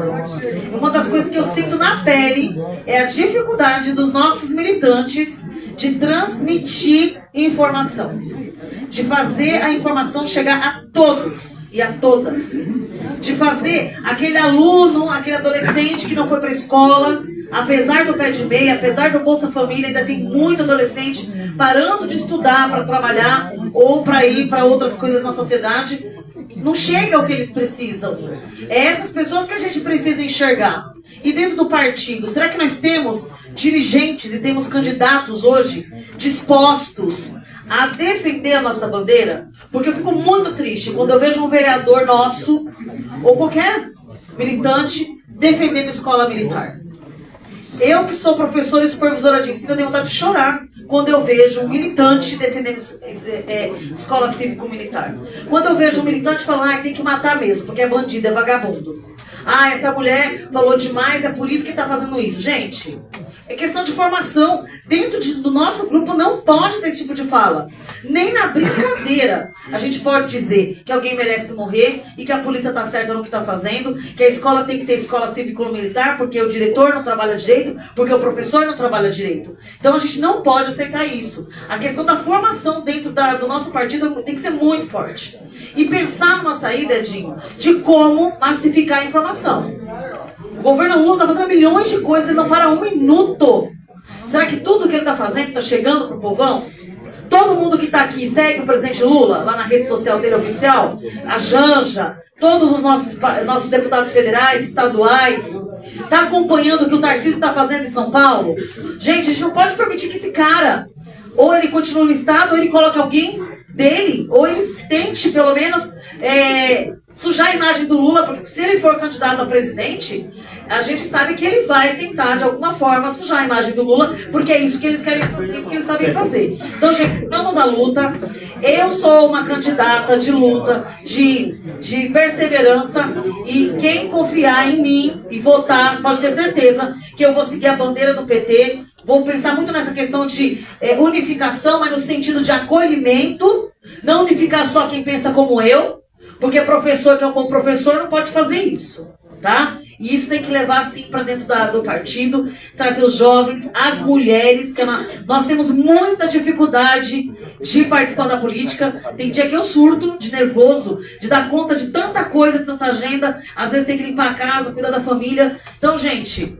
Uma das coisas que eu sinto na pele é a dificuldade dos nossos militantes de transmitir informação, de fazer a informação chegar a todos e a todas, de fazer aquele aluno, aquele adolescente que não foi para a escola, apesar do pé de meia, apesar do Bolsa Família, ainda tem muito adolescente parando de estudar para trabalhar ou para ir para outras coisas na sociedade, não chega ao que eles precisam. É essas pessoas que a gente precisa enxergar. E dentro do partido, será que nós temos dirigentes e temos candidatos hoje dispostos a defender a nossa bandeira? Porque eu fico muito triste quando eu vejo um vereador nosso, ou qualquer militante, defendendo a escola militar. Eu que sou professora e supervisora de ensino, eu tenho vontade de chorar quando eu vejo um militante defendendo escola cívico-militar. Quando eu vejo um militante falar, tem que matar mesmo, porque é bandido, é vagabundo. Ah, essa mulher falou demais, é por isso que está fazendo isso. Gente, é questão de formação. Dentro do nosso grupo não pode ter esse tipo de fala. Nem na brincadeira a gente pode dizer que alguém merece morrer e que a polícia está certa no que está fazendo, que a escola tem que ter escola cívico-militar porque o diretor não trabalha direito, porque o professor não trabalha direito. Então a gente não pode aceitar isso. A questão da formação dentro do nosso partido tem que ser muito forte. E pensar numa saída, Edinho, de como massificar a informação. O governo Lula está fazendo milhões de coisas e não para um minuto. Será que tudo que ele está fazendo está chegando para o povão? Todo mundo que está aqui segue o presidente Lula, lá na rede social dele oficial, a Janja, todos os nossos deputados federais, estaduais, está acompanhando o que o Tarcísio está fazendo em São Paulo? Gente, a gente não pode permitir que esse cara, ou ele continue no Estado, ou ele coloque alguém dele, ou ele tente, pelo menos, sujar a imagem do Lula, porque se ele for candidato a presidente, a gente sabe que ele vai tentar, de alguma forma, sujar a imagem do Lula, porque é isso que eles querem, isso que eles sabem fazer. Então, gente, vamos à luta. Eu sou uma candidata de luta, de perseverança, e quem confiar em mim e votar, pode ter certeza que eu vou seguir a bandeira do PT. Vou pensar muito nessa questão de unificação, mas no sentido de acolhimento, não unificar só quem pensa como eu, porque professor que é um bom professor não pode fazer isso, tá? E isso tem que levar, assim, para dentro do partido, trazer os jovens, as mulheres, que nós temos muita dificuldade de participar da política. Tem dia que eu surto de nervoso, de dar conta de tanta coisa, de tanta agenda, às vezes tem que limpar a casa, cuidar da família. Então, gente,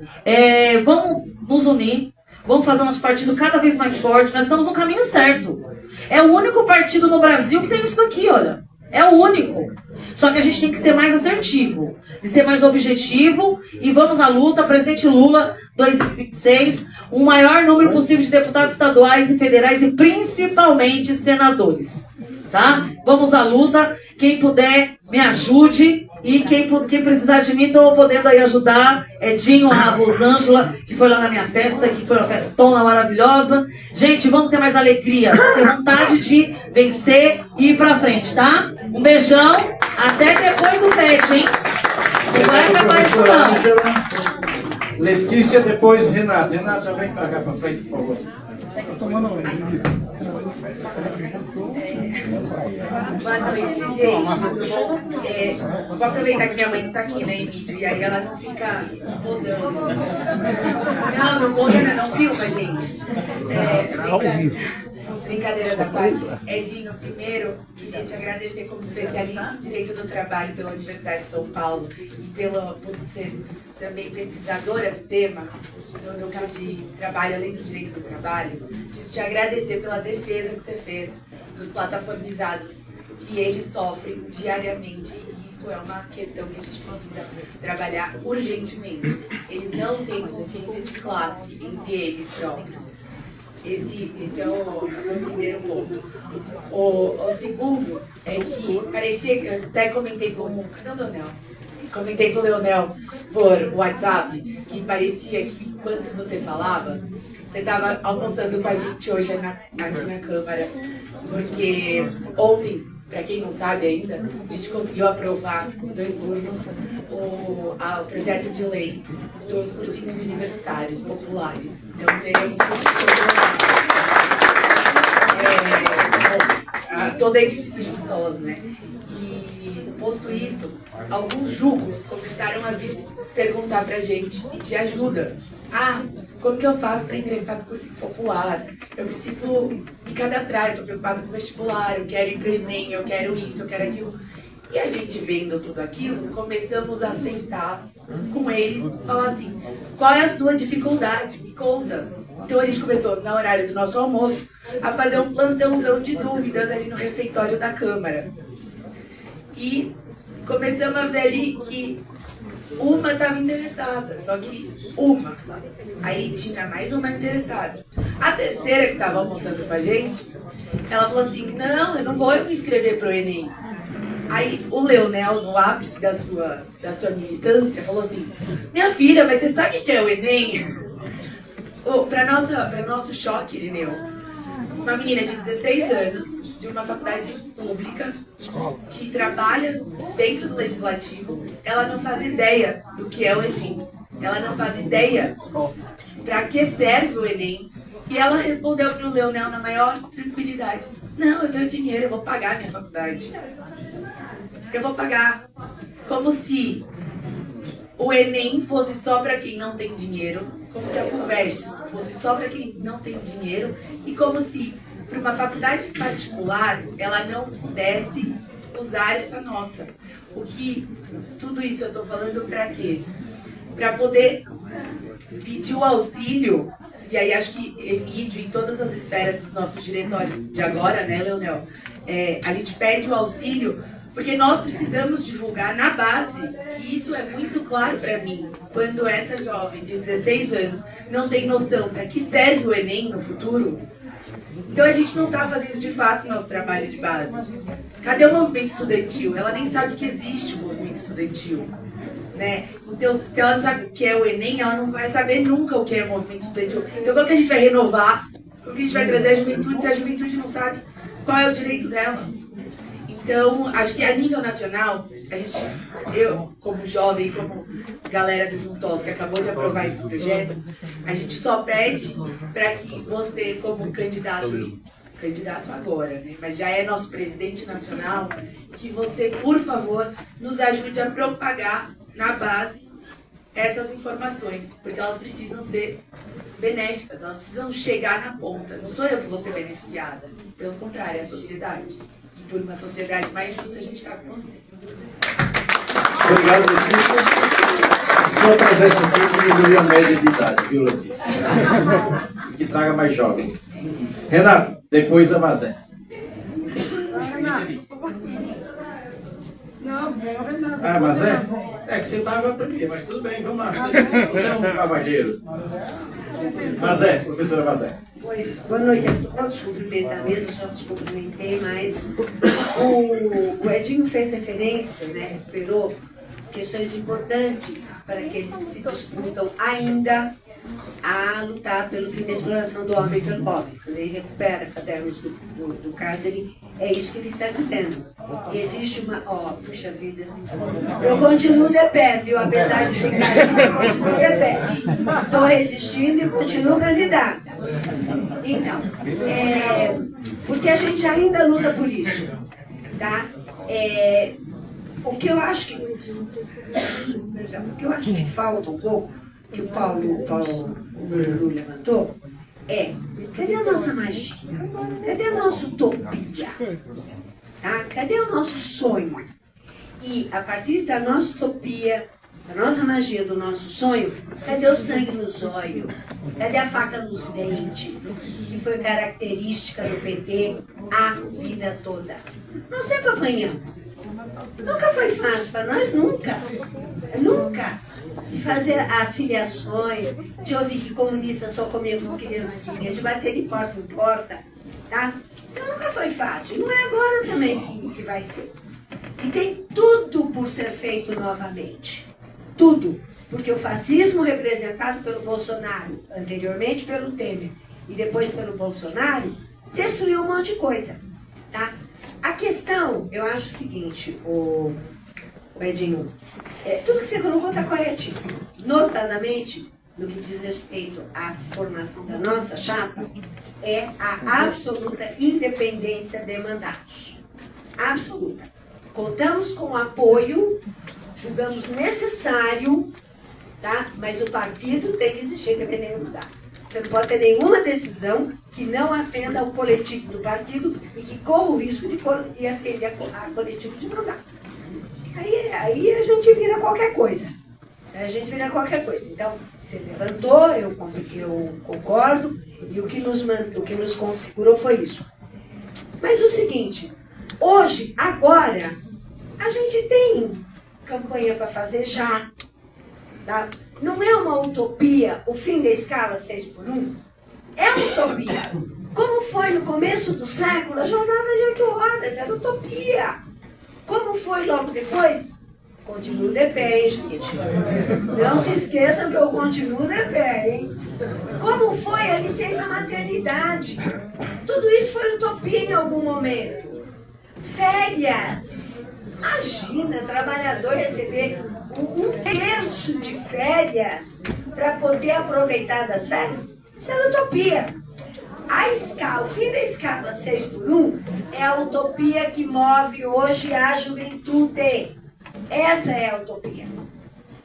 vamos nos unir, vamos fazer nosso partido cada vez mais forte. Nós estamos no caminho certo. É o único partido no Brasil que tem isso daqui, olha. É o único. Só que a gente tem que ser mais assertivo, de ser mais objetivo, e vamos à luta. Presidente Lula, 2026, o maior número possível de deputados estaduais e federais e principalmente senadores. Tá? Vamos à luta. Quem puder, me ajude. E quem precisar de mim, estou podendo aí ajudar. Edinho, a Rosângela, que foi lá na minha festa, que foi uma festona maravilhosa. Gente, vamos ter mais alegria, ter vontade de vencer e ir pra frente, tá? Um beijão, até depois do pet, hein? Não vai acabar isso não. Letícia, depois Renata. Renata, vem pra cá pra frente, por favor. Boa noite, gente. Vou aproveitar que minha mãe não tá aqui, né, em vídeo, e aí ela não fica rodando. Não roda, não filma, gente. Brincadeiras à parte. Edinho, primeiro, queria te agradecer como especialista em Direito do Trabalho pela Universidade de São Paulo e por ser também pesquisadora do tema, no núcleo de trabalho além do Direito do Trabalho. Preciso te agradecer pela defesa que você fez dos plataformizados, que eles sofrem diariamente, e isso é uma questão que a gente precisa trabalhar urgentemente. Eles não têm consciência de classe entre eles próprios. Esse é o primeiro ponto. O segundo é que parecia que eu até comentei com o Leonel por WhatsApp, que parecia que enquanto você falava, você estava almoçando com a gente hoje aqui na Câmara, porque ontem, para quem não sabe ainda, a gente conseguiu aprovar em 2 turnos o projeto de lei dos cursinhos universitários populares. Então teremos cursinhos populares. Toda a equipe junto nós, né? E posto isso, alguns julgos começaram a vir perguntar pra gente, pedir ajuda. Como que eu faço para ingressar no curso popular? Eu preciso me cadastrar, eu estou preocupado com o vestibular, eu quero ir para o Enem, eu quero isso, eu quero aquilo. E a gente vendo tudo aquilo, começamos a sentar com eles e falar assim, qual é a sua dificuldade? Me conta. Então a gente começou, no horário do nosso almoço, a fazer um plantãozão de dúvidas ali no refeitório da Câmara. E começamos a ver ali que uma estava interessada, só que uma. Aí tinha mais uma interessada. A terceira que estava almoçando com a gente, ela falou assim, não, eu não vou me inscrever pro Enem. Aí o Leonel, no ápice da sua militância, falou assim, minha filha, mas você sabe o que é o Enem? Para nosso choque, Irineu, uma menina de 16 anos, de uma faculdade pública, que trabalha dentro do legislativo, ela não faz ideia do que é o Enem. Ela não faz ideia para que serve o Enem. E ela respondeu para o Leonel na maior tranquilidade, não, eu tenho dinheiro, eu vou pagar a minha faculdade. Eu vou pagar. Como se o Enem fosse só para quem não tem dinheiro, como se a FUVEST fosse só para quem não tem dinheiro, e como se para uma faculdade particular ela não pudesse usar essa nota. Tudo isso eu estou falando para quê? Para poder pedir o auxílio, e aí acho que Emílio em todas as esferas dos nossos diretórios de agora, né, Leonel? A gente pede o auxílio porque nós precisamos divulgar na base, e isso é muito claro para mim, quando essa jovem de 16 anos não tem noção para que serve o Enem no futuro. Então a gente não está fazendo de fato o nosso trabalho de base. Cadê o movimento estudantil? Ela nem sabe que existe o movimento estudantil. Né? Então, se ela não sabe o que é o Enem, ela não vai saber nunca o que é o movimento estudantil. Então, como que a gente vai renovar? Como que a gente vai trazer a juventude se a juventude não sabe qual é o direito dela? Então, acho que a nível nacional, eu, como jovem, como galera do Juntos, que acabou de aprovar esse projeto, a gente só pede para que você, como candidato agora, né, mas já é nosso presidente nacional, que você, por favor, nos ajude a propagar na base essas informações, porque elas precisam ser benéficas, elas precisam chegar na ponta. Não sou eu que vou ser beneficiada, pelo contrário, é a sociedade. E por uma sociedade mais justa, a gente está com você. Obrigado, Letícia. Sua presença aqui diminuiu a média de idade, viu, Letícia? E que traga mais jovem. Renato, depois a Mazé. Ah, Mazé? É que você estava primeiro, mas tudo bem, vamos lá. Você é um cavalheiro. Mazé, professora Mazé. Oi, boa noite a todos, cumprimentar a mesa, já os cumprimentei, mas o Edinho fez referência, né, recuperou questões importantes para aqueles que se disputam ainda a lutar pelo fim da exploração do homem pelo pobre. Quando ele recupera cadernos do cárcere, é isso que ele está dizendo. Existe uma... puxa vida. Eu continuo de pé, viu? Apesar de ter caído, eu continuo de pé. Estou resistindo e continuo candidata. Então, porque a gente ainda luta por isso, tá? O que eu acho que falta um pouco, que o Paulo Lula levantou, cadê a nossa magia? Cadê a nossa utopia? Tá? Cadê o nosso sonho? E a partir da nossa utopia, da nossa magia, do nosso sonho, cadê o sangue nos olhos? Cadê a faca nos dentes? Que foi característica do PT a vida toda. Nós sempre apanhamos. Nunca foi fácil para nós, nunca. Nunca. De fazer as filiações, de ouvir que comunista só comia com criancinha, de bater de porta em porta, tá? Então nunca foi fácil. E não é agora também que vai ser. E tem tudo por ser feito novamente. Tudo. Porque o fascismo representado pelo Bolsonaro, anteriormente pelo Temer e depois pelo Bolsonaro, destruiu um monte de coisa, tá? A questão, eu acho o seguinte, o Edinho, tudo que você colocou está corretíssimo. Notadamente, no que diz respeito à formação da nossa chapa, é a absoluta independência de mandatos. Absoluta. Contamos com o apoio, julgamos necessário, tá? Mas o partido tem que existir independente do mandato. Você não pode ter nenhuma decisão que não atenda ao coletivo do partido e que corra o risco de atender a coletivo de mandato. Aí a gente vira qualquer coisa. Então, você levantou, eu concordo, e o que nos configurou foi isso. Mas o seguinte, hoje, agora, A gente tem campanha para fazer já. Tá? Não é uma utopia o fim da escala 6x1? É uma utopia. Como foi no começo do século, a jornada de 8 horas era utopia. Como foi logo depois? Continuo de pé, gente. Não se esqueçam que eu continuo de pé, hein? Como foi a licença maternidade? Tudo isso foi utopia em algum momento. Férias. Imagina, trabalhador receber 1/3 de férias para poder aproveitar das férias. Isso é utopia. O fim da escala 6x1 é a utopia que move hoje a juventude. Essa é a utopia,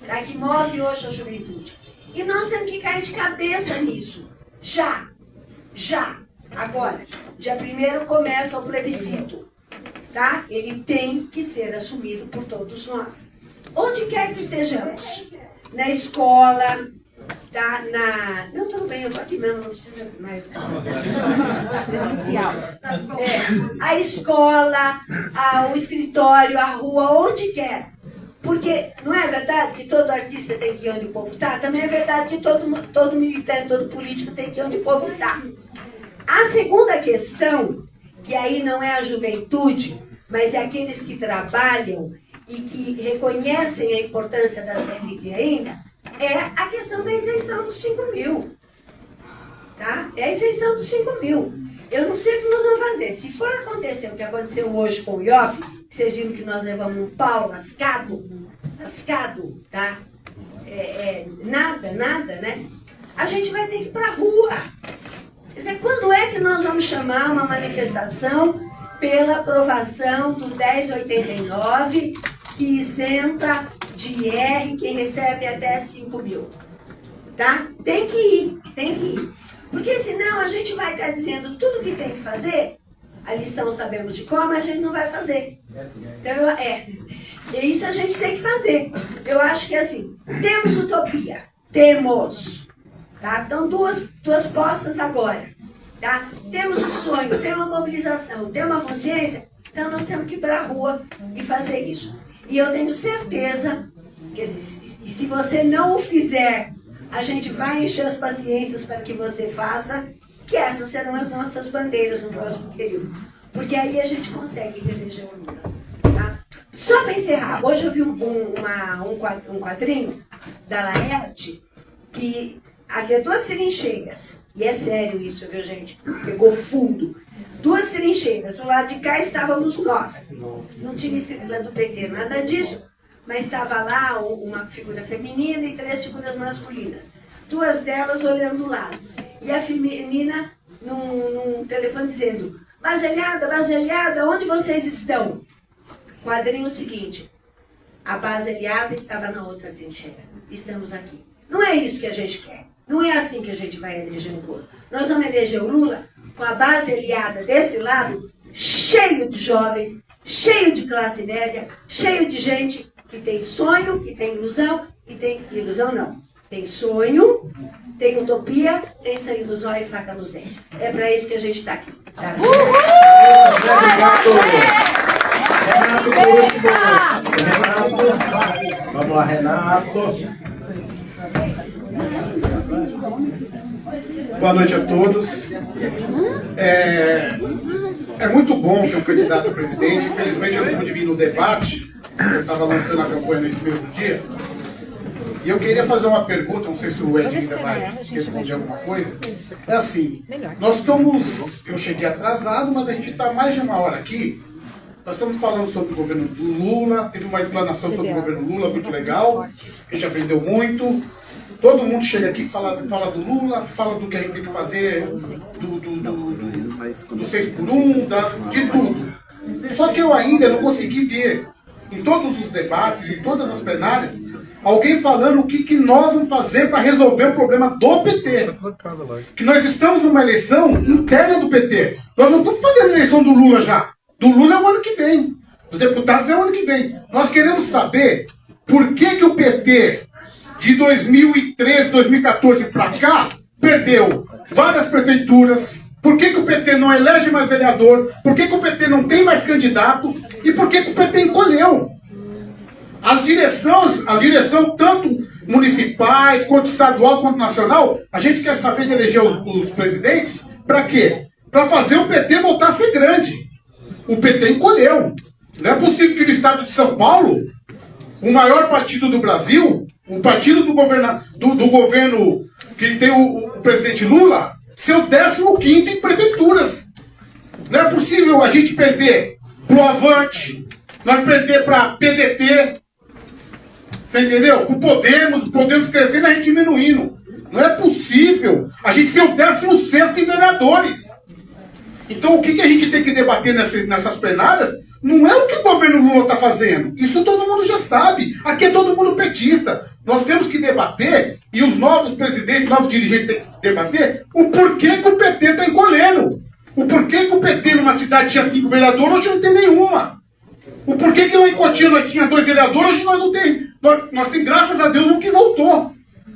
tá? Que move hoje a juventude. E nós temos que cair de cabeça nisso. Já. Agora, dia 1º começa o plebiscito, tá? Ele tem que ser assumido por todos nós. Onde quer que estejamos. Na escola, tá? Não, tudo bem, eu tô aqui mesmo, não precisa mais. A escola, o escritório, a rua, onde quer. Porque não é verdade que todo artista tem que ir onde o povo está? Também é verdade que todo militante, todo político tem que ir onde o povo está. A segunda questão, que aí não é a juventude, mas é aqueles que trabalham e que reconhecem a importância da CLT ainda, é a questão da isenção dos 5 mil. Tá? É a isenção dos 5 mil. Eu não sei o que nós vamos fazer. Se for acontecer o que aconteceu hoje com o IOF, vocês viram que nós levamos um pau lascado, tá? Nada, né? A gente vai ter que ir para a rua. Quer dizer, quando é que nós vamos chamar uma manifestação pela aprovação do 1089, que isenta de IR quem recebe até 5 mil? Tá? Tem que ir. Porque senão a gente vai estar dizendo tudo que tem que fazer, a lição sabemos de como, a gente não vai fazer. Então, isso a gente tem que fazer. Eu acho que assim, temos utopia, temos. Tá? Então, duas postas agora. Tá? Temos um sonho, temos uma mobilização, temos uma consciência, então nós temos que ir para a rua e fazer isso. E eu tenho certeza que se você não o fizer, a gente vai encher as paciências para que você faça, que essas serão as nossas bandeiras no próximo período. Porque aí a gente consegue reeleger o Lula. Tá? Só para encerrar, hoje eu vi um quadrinho da Laerte que havia 2 trincheiras. E é sério isso, viu, gente? Pegou fundo. 2 trincheiras. Do lado de cá estávamos nós. Não tinha sigla do PT, nada disso. Mas estava lá uma figura feminina e 3 figuras masculinas. 2 delas olhando o lado. E a feminina num telefone dizendo: Baselhada, onde vocês estão? Quadrinho seguinte: a base aliada estava na outra trincheira. Estamos aqui. Não é isso que a gente quer. Não é assim que a gente vai eleger o Lula. Nós vamos eleger o Lula com a base aliada desse lado, cheio de jovens, cheio de classe média, cheio de gente que tem sonho, que tem ilusão, e tem ilusão não. Tem sonho, tem utopia, tem sangue dos olhos e faca nos dentes. É para isso que a gente está aqui. Tá? Renato, vamos lá, Renato. Boa noite a todos. É muito bom ter um candidato a presidente. Infelizmente eu não pude vir no debate. Eu estava lançando a campanha nesse mesmo dia. E eu queria fazer uma pergunta, não sei se o Ed ainda vai responder alguma coisa. É assim, eu cheguei atrasado, mas a gente está mais de 1 hora aqui. Nós estamos falando sobre o governo do Lula, teve uma explanação sobre o governo Lula muito legal, a gente aprendeu muito. Todo mundo chega aqui e fala do Lula, fala do que a gente tem que fazer, do 6x1, de tudo. Só que eu ainda não consegui ver, em todos os debates, em todas as plenárias, alguém falando o que nós vamos fazer para resolver o problema do PT. Que nós estamos numa eleição interna do PT. Nós não estamos fazendo eleição do Lula já. Do Lula é o ano que vem. Dos deputados é o ano que vem. Nós queremos saber por que o PT, de 2013, 2014 para cá, perdeu várias prefeituras, Por que o PT não elege mais vereador? Por que o PT não tem mais candidato? E por que o PT encolheu? As direções, tanto municipais, quanto estadual, quanto nacional, a gente quer saber de eleger os presidentes, para quê? Para fazer o PT voltar a ser grande. O PT encolheu. Não é possível que no estado de São Paulo, o maior partido do Brasil, o partido do governo que tem o presidente Lula, seu 15º em prefeituras. Não é possível a gente perder pro Avante, nós perder para PDT, você entendeu? O Podemos crescendo, a gente diminuindo. Não é possível a gente ter o 16º em vereadores. Então o que a gente tem que debater nessas plenárias não é o que o governo Lula está fazendo. Isso todo mundo já sabe. Aqui é todo mundo petista. Nós temos que debater, e os novos presidentes, novos dirigentes têm que debater, o porquê que o PT está encolhendo. O porquê que o PT numa cidade tinha 5 vereadores, hoje não tem nenhuma. O porquê que lá em Cotia nós tinha 2 vereadores, hoje nós não tem. Nós temos, graças a Deus, um que voltou.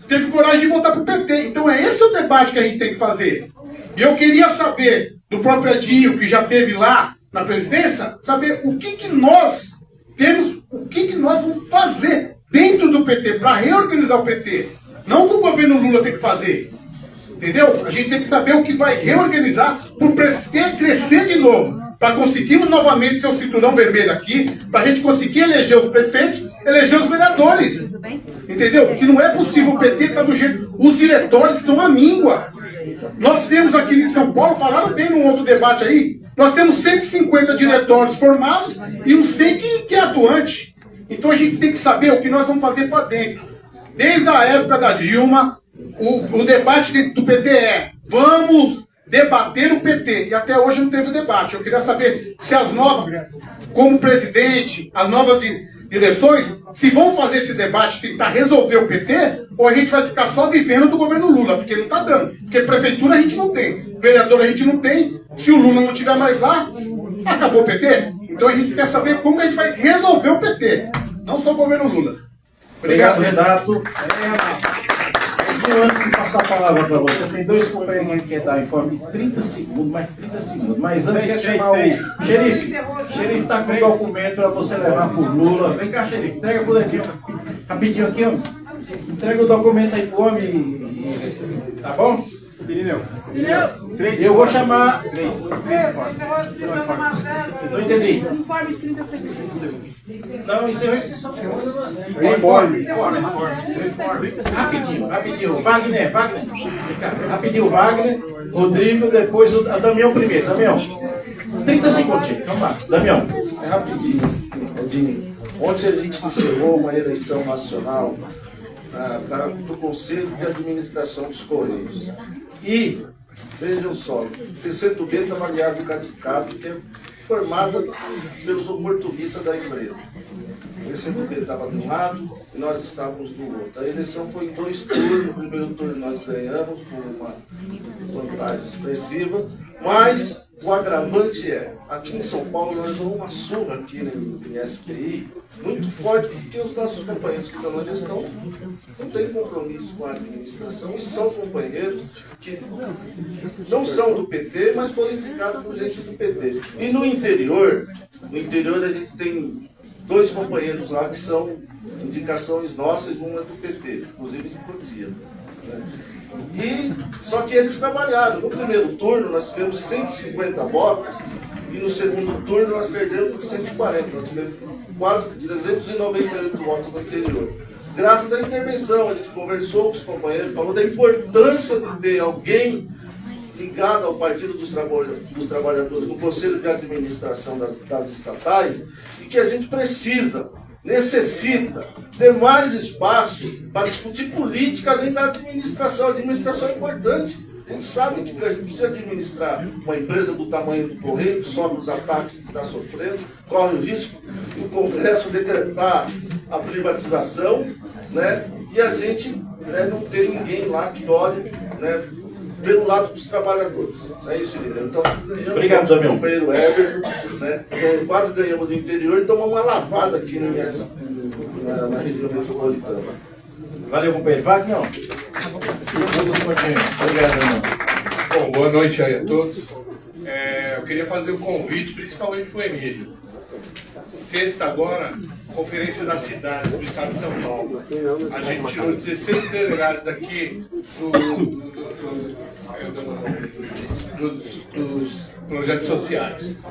Teve coragem de voltar para o PT. Então é esse o debate que a gente tem que fazer. E eu queria saber do próprio Edinho, que já esteve lá na presidência, saber o que nós temos, o que nós vamos fazer dentro do PT para reorganizar o PT. Não o que o governo Lula tem que fazer. Entendeu? A gente tem que saber o que vai reorganizar para o PT crescer de novo. Para conseguirmos novamente ser o cinturão vermelho aqui, para a gente conseguir eleger os prefeitos, eleger os vereadores. Entendeu? Que não é possível o PT estar do jeito. Os diretórios estão à míngua. Nós temos aqui em São Paulo, falaram bem num outro debate aí, nós temos 150 diretórios formados e uns 100 que é atuante. Então a gente tem que saber o que nós vamos fazer para dentro. Desde a época da Dilma, o debate dentro do PT é: vamos debater o PT. E até hoje não teve o debate. Eu queria saber se as novas, como presidente, as novas direções, se vão fazer esse debate, tentar resolver o PT, ou a gente vai ficar só vivendo do governo Lula, porque não está dando. Porque prefeitura a gente não tem, vereador a gente não tem. Se o Lula não estiver mais lá, acabou o PT. Então a gente quer saber como a gente vai resolver o PT, não só o governo Lula. Obrigado, Renato. Antes de passar a palavra para você, tem 2 companheiros que querem dar informe de 30 segundos, mais 30 segundos. Mas antes quer chamar o xerife. O xerife está com o documento para você levar para o Lula. Vem cá, xerife, entrega o boletim rapidinho aqui, ó. Entrega o documento aí para o homem. Tá bom? Eu vou chamar. Não entendi. Informe de 30 segundos. Não, encerrou a inscrição. Informe. Rapidinho. Wagner. Rapidinho, Wagner. Rodrigo, depois o Damião primeiro. Damião. 30 segundos, gente. Vamos lá. Damião. É rapidinho. Ontem a gente encerrou uma eleição nacional para o Conselho de Administração dos Correios. E, vejam só, o PCdoB está avaliado no cadificado, que é formado pelos oportunistas da empresa. O PCdoB estava de um lado e nós estávamos do outro. A eleição foi em 2 turnos. No primeiro turno nós ganhamos por uma vantagem expressiva, mas o agravante é, aqui em São Paulo nós damos uma surra aqui no SPI, muito forte, porque os nossos companheiros que estão na gestão não têm compromisso com a administração e são companheiros que não são do PT, mas foram indicados por gente do PT. E no interior a gente tem 2 companheiros lá que são indicações nossas, uma do PT, inclusive de Cotia. E, só que eles trabalharam. No primeiro turno nós tivemos 150 votos e no segundo turno nós perdemos por 140. Nós tivemos quase 398 votos no interior. Graças à intervenção, a gente conversou com os companheiros, falou da importância de ter alguém ligado ao Partido dos Trabalhadores no Conselho de Administração das estatais, e que a gente necessita ter mais espaço para discutir política além da administração. A administração é importante. A gente sabe que a gente precisa administrar uma empresa do tamanho do Correio, que sofre os ataques que está sofrendo, corre o risco do Congresso decretar a privatização, né? E a gente não tem ninguém lá que olhe, né, pelo lado dos trabalhadores. É isso, Lilian. Então, obrigado, Damião. O companheiro Everton, né? Quase ganhamos do interior e tomamos uma lavada aqui na região metropolitana. Valeu, companheiro. Wagner. Obrigado, irmão. Bom, boa noite aí a todos. Eu queria fazer um convite, principalmente para o Emílio. Sexta agora, Conferência das Cidades do Estado de São Paulo. A gente tirou 16 delegados aqui dos projetos sociais.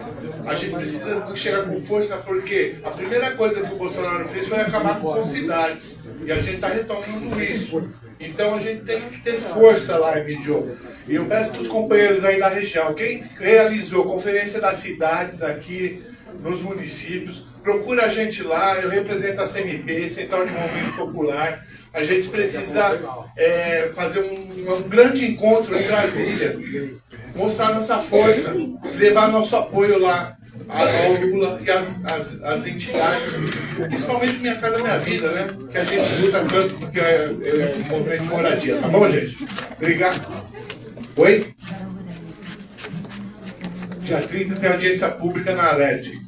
A gente precisa chegar com força porque a primeira coisa que o Bolsonaro fez foi acabar com cidades. E a gente está retomando isso. Então a gente tem que ter força lá, Emílio. E eu peço para os companheiros aí da região, quem realizou a Conferência das Cidades aqui nos municípios, procura a gente lá, eu represento a CMP, Central de Movimento Popular. A gente precisa fazer um grande encontro em Brasília, mostrar nossa força, levar nosso apoio lá ao Lula e as entidades, principalmente Minha Casa Minha Vida, né? Que a gente luta tanto porque é um movimento de moradia, tá bom, gente? Obrigado. Oi? Dia 30 tem audiência pública na Leste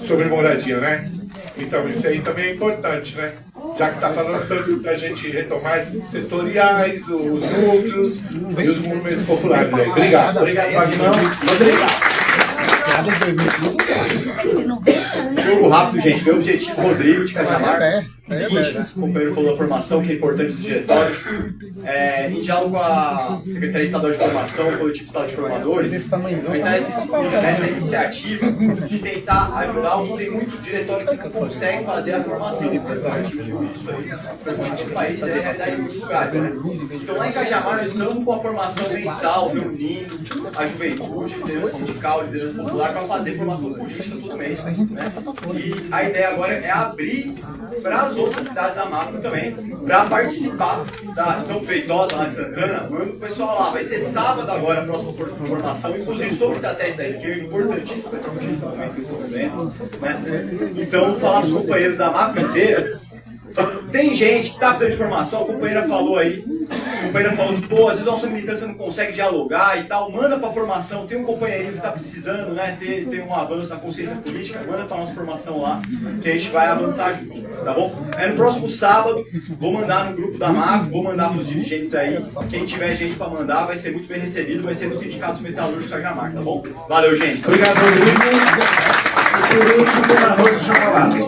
sobre moradia, né? Então isso aí também é importante, né? Já que está falando tanto da gente retomar esses setoriais, os núcleos e os movimentos populares aí. Obrigado. Obrigado, Magnão. Obrigado. Jogo rápido, gente. Meu objetivo, Rodrigo de Cajamar. Seguinte, o companheiro falou da formação, que é importante dos diretórios. Em diálogo com a Secretaria Estadual de Formação, o Coletivo Estadual de Formadores, a gente está nessa iniciativa de tentar ajudar os. Tem muito diretório que não consegue fazer a formação. A gente viu isso aí. O país é realidade em muitos lugares, né? Então lá em Cajamar nós estamos com a formação mensal, reunindo a juventude, liderança sindical, liderança popular, para fazer formação política todo mês. Né? E a ideia agora é abrir para as outras cidades da Macro também, para participar da Feitosa lá de Santana. Manda o pessoal lá, vai ser sábado agora a próxima formação, inclusive sobre estratégia da esquerda, importantíssimo para esse momento que estamos vivendo, né? Então, vou falar para os companheiros da Macro inteira. Tem gente que está precisando de formação, a companheira falou aí, que, pô, às vezes a nossa militância não consegue dialogar e tal, manda para a formação, tem um companheirinho que está precisando, né, ter um avanço na consciência política, manda para a nossa formação lá, que a gente vai avançar junto, tá bom? No próximo sábado, vou mandar no grupo da MAC, vou mandar para os dirigentes aí, quem tiver gente para mandar vai ser muito bem recebido, vai ser no Sindicato Metalúrgico Cajamar, tá bom? Valeu, gente. Obrigado, Rodrigo. E por último, arroz de chocolate.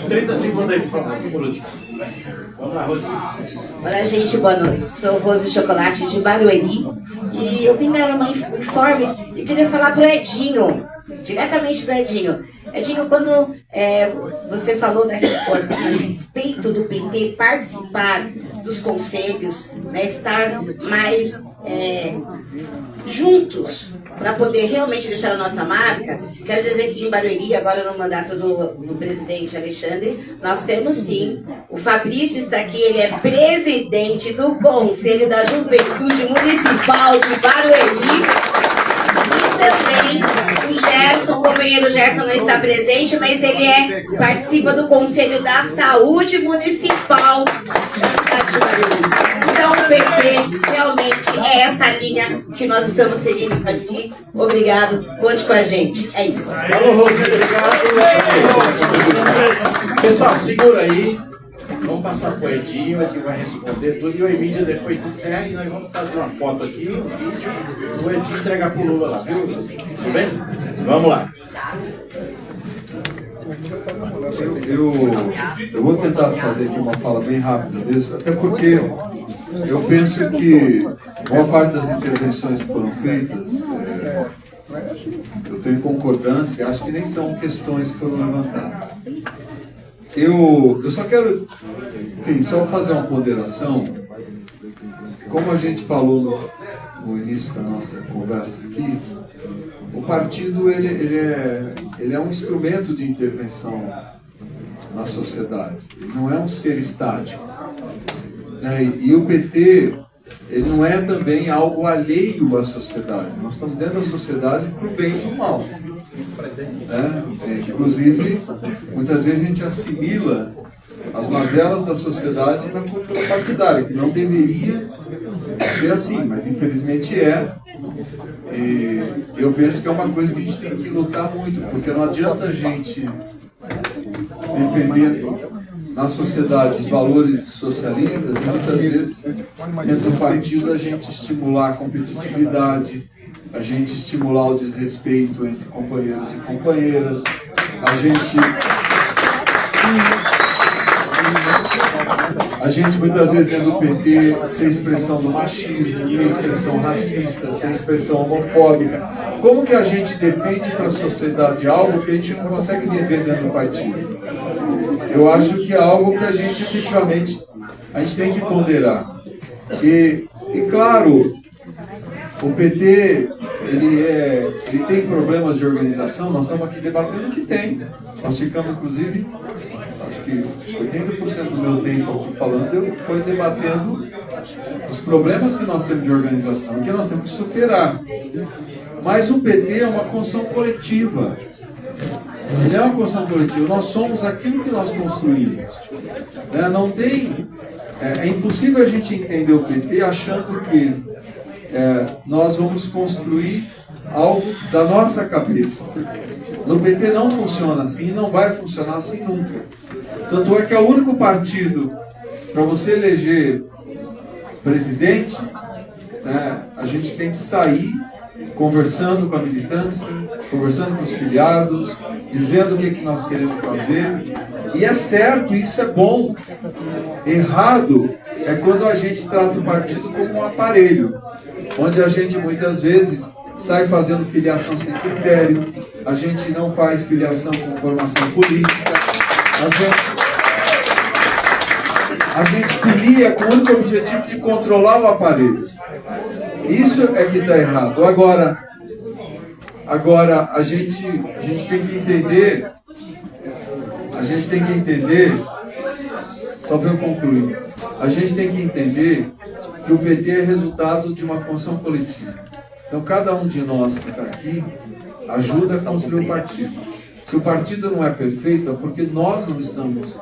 30 segundos aí, por favor, por último. Vamos lá, Rose. Olá, gente, boa noite. Sou Rose Chocolate de Barueri e eu vim dar uma informes e queria falar pro Edinho, diretamente pro Edinho. Edinho, quando você falou a respeito do PT participar dos conselhos, né, estar mais juntos para poder realmente deixar a nossa marca, quero dizer que em Barueri, agora no mandato do presidente Alexandre, nós temos sim, o Fabrício está aqui, ele é presidente do Conselho da Juventude Municipal de Barueri, e também o Gerson, o companheiro Gerson não está presente, mas ele participa do Conselho da Saúde Municipal da cidade de Barueri. Então, o PP realmente é essa linha que nós estamos seguindo aqui. Obrigado, conte com a gente. É isso. Falou, Rose, obrigado. Pessoal, segura aí. Vamos passar para o Edinho, que vai responder tudo. E o Emílio depois encerra e nós vamos fazer uma foto aqui, um vídeo. O Edinho entrega para o Lula lá, viu? Tudo bem? Vamos lá. Eu vou tentar fazer aqui uma fala bem rápida mesmo, até porque eu penso que boa parte das intervenções que foram feitas, eu tenho concordância, acho que nem são questões que foram levantadas. Eu só quero, enfim, só fazer uma ponderação. Como a gente falou no início da nossa conversa aqui, o partido ele é um instrumento de intervenção na sociedade, ele não é um ser estático. E o PT, ele não é também algo alheio à sociedade. Nós estamos dentro da sociedade para o bem e para o mal. Inclusive, muitas vezes a gente assimila as mazelas da sociedade na cultura partidária, que não deveria ser assim, mas infelizmente é. E eu penso que é uma coisa que a gente tem que lutar muito, porque não adianta a gente defender na sociedade os valores socialistas, e muitas vezes dentro do partido a gente estimular a competitividade, a gente estimular o desrespeito entre companheiros e companheiras, a gente muitas vezes dentro do PT ser expressão do machismo, tem expressão racista, tem expressão homofóbica. Como que a gente defende para a sociedade algo que a gente não consegue viver dentro do partido? Eu acho que é algo que a gente efetivamente tem que ponderar. E claro, o PT ele tem problemas de organização, nós estamos aqui debatendo que tem. Nós ficamos, inclusive, acho que 80% do meu tempo aqui falando, foi debatendo os problemas que nós temos de organização, que nós temos que superar. Mas o PT é uma construção coletiva. Ele é uma construção coletiva. Nós somos aquilo que nós construímos. Não tem... É impossível a gente entender o PT achando que nós vamos construir algo da nossa cabeça. No PT não funciona assim, não vai funcionar assim nunca. Tanto é que é o único partido, para você eleger presidente, a gente tem que sair conversando com a militância, conversando com os filiados, dizendo o que nós queremos fazer. E é certo, isso é bom. Errado é quando a gente trata o partido como um aparelho, onde a gente muitas vezes sai fazendo filiação sem critério, a gente não faz filiação com formação política, a gente filia com o único objetivo de controlar o aparelho. Isso é que está errado. Agora a gente tem que entender, só para eu concluir, a gente tem que entender que o PT é resultado de uma construção coletiva. Então cada um de nós que está aqui ajuda a construir o partido. Se o partido não é perfeito, é porque nós não estamos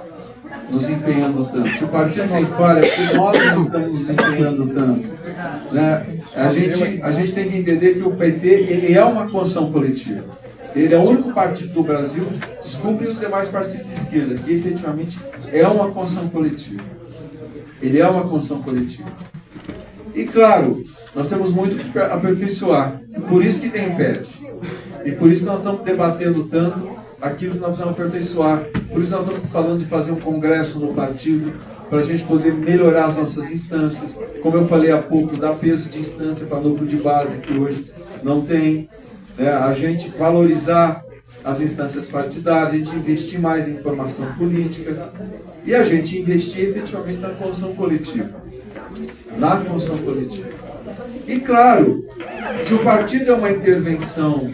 nos empenhando tanto. Se o partido tem falha, é porque nós não estamos nos empenhando tanto. A gente tem que entender que o PT ele é uma construção coletiva. Ele é o único partido do Brasil, desculpem os demais partidos de esquerda, que efetivamente é uma construção coletiva. Ele é uma construção coletiva. E claro, nós temos muito que aperfeiçoar. Por isso que tem PET. E por isso que nós estamos debatendo tanto aquilo que nós precisamos aperfeiçoar. Por isso nós estamos falando de fazer um congresso no partido, para a gente poder melhorar as nossas instâncias. Como eu falei há pouco, dar peso de instância para núcleo de base, que hoje não tem. A gente valorizar as instâncias partidárias, a gente investir mais em formação política e a gente investir efetivamente na construção coletiva. Na construção coletiva. E claro, se o partido é uma intervenção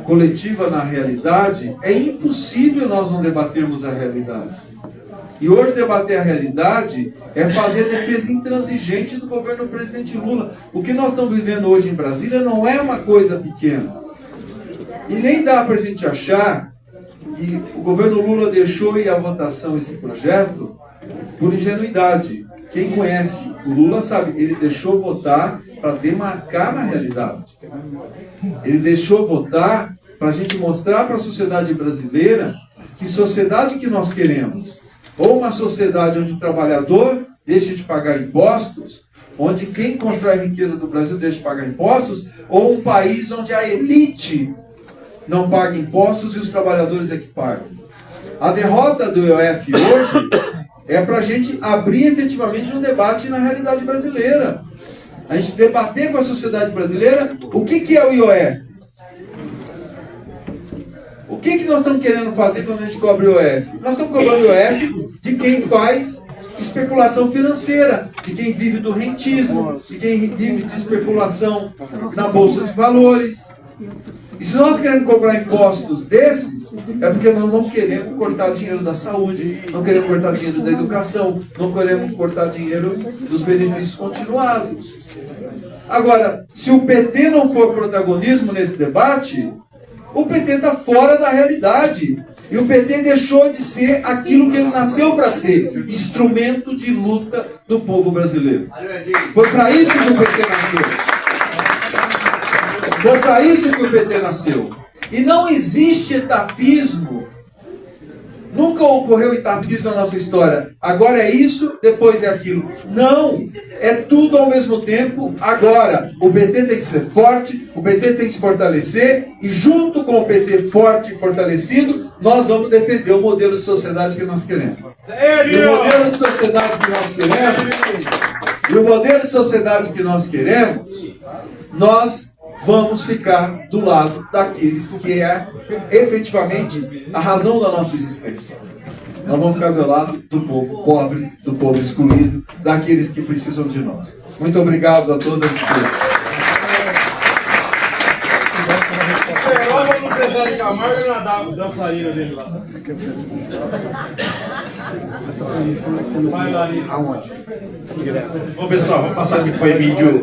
coletiva na realidade, é impossível nós não debatermos a realidade. E hoje debater a realidade é fazer a defesa intransigente do governo do presidente Lula. O que nós estamos vivendo hoje em Brasília não é uma coisa pequena. E nem dá para a gente achar que o governo Lula deixou ir à votação esse projeto por ingenuidade. Quem conhece o Lula sabe, ele deixou votar para demarcar na realidade. Ele deixou votar para a gente mostrar para a sociedade brasileira que sociedade que nós queremos. Ou uma sociedade onde o trabalhador deixa de pagar impostos, onde quem constrói a riqueza do Brasil deixa de pagar impostos, ou um país onde a elite não paga impostos e os trabalhadores é que pagam. A derrota do IOF hoje é para a gente abrir efetivamente um debate na realidade brasileira. A gente debater com a sociedade brasileira o que é o IOF. O que nós estamos querendo fazer quando a gente cobra o IOF? Nós estamos cobrando o IOF de quem faz especulação financeira, de quem vive do rentismo, de quem vive de especulação na Bolsa de Valores. E se nós queremos cobrar impostos desses, é porque nós não queremos cortar dinheiro da saúde, não queremos cortar dinheiro da educação, não queremos cortar dinheiro dos benefícios continuados. Agora, se o PT não for protagonismo nesse debate, o PT está fora da realidade. E o PT deixou de ser aquilo que ele nasceu para ser, instrumento de luta do povo brasileiro. Foi para isso que o PT nasceu. Foi para isso que o PT nasceu. E não existe etapismo Nunca ocorreu etapismo na nossa história. Agora é isso, depois é aquilo. Não! É tudo ao mesmo tempo. Agora, o PT tem que ser forte, o PT tem que se fortalecer, e junto com o PT forte e fortalecido, nós vamos defender o modelo de sociedade que nós queremos. E o modelo de sociedade que nós queremos, nós vamos ficar do lado daqueles que é efetivamente a razão da nossa existência. Nós vamos ficar do lado do povo pobre, do povo excluído, daqueles que precisam de nós. Muito obrigado a todas e todos. Vamos no Zezé de Camargo e nadar o dançarino dele lá. Vai lá ali. Aonde? Bom, pessoal, vamos passar que foi vídeo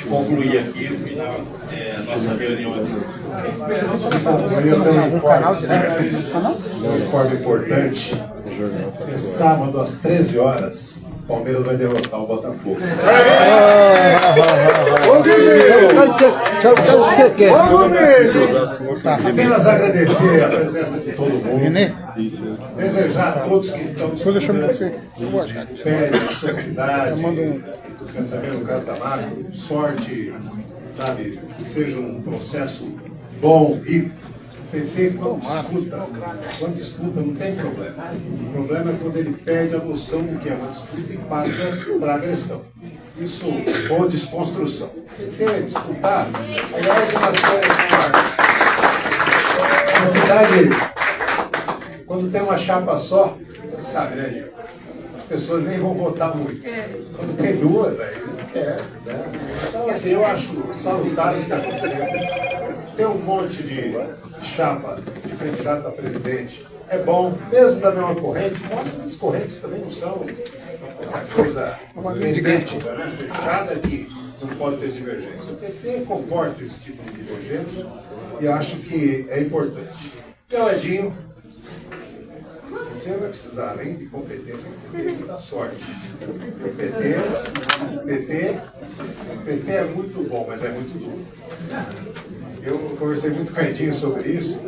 concluir aqui no final nossa reunião aqui. Um informe importante. É sábado às 13 horas. O Palmeiras vai derrotar o Botafogo. Apenas agradecer a presença de todo mundo. Desejar a todos que estão estudando pé na sociedade, também no caso da Macro, sorte, sabe, que seja um processo bom, rico. O PT, quando disputa, não tem problema. O problema é quando ele perde a noção do que é uma disputa e passa para a agressão. Isso, ou desconstrução. O PT é disputar, aliás, na cidade, quando tem uma chapa só, você sabe, né, as pessoas nem vão votar muito. Quando tem duas, aí não quer. Né? Então, assim, eu acho salutar o que está acontecendo. Tem um monte de chapa de candidato a presidente. É bom, mesmo da mesma corrente, mostra que as correntes também não são essa coisa idêntica, né? Fechada que não pode ter divergência. O PT comporta esse tipo de divergência e acho que é importante. Peladinho, você vai precisar, além de competência, você tem que dar sorte. O PT é muito bom, mas é muito duro. Eu conversei muito com o Edinho sobre isso.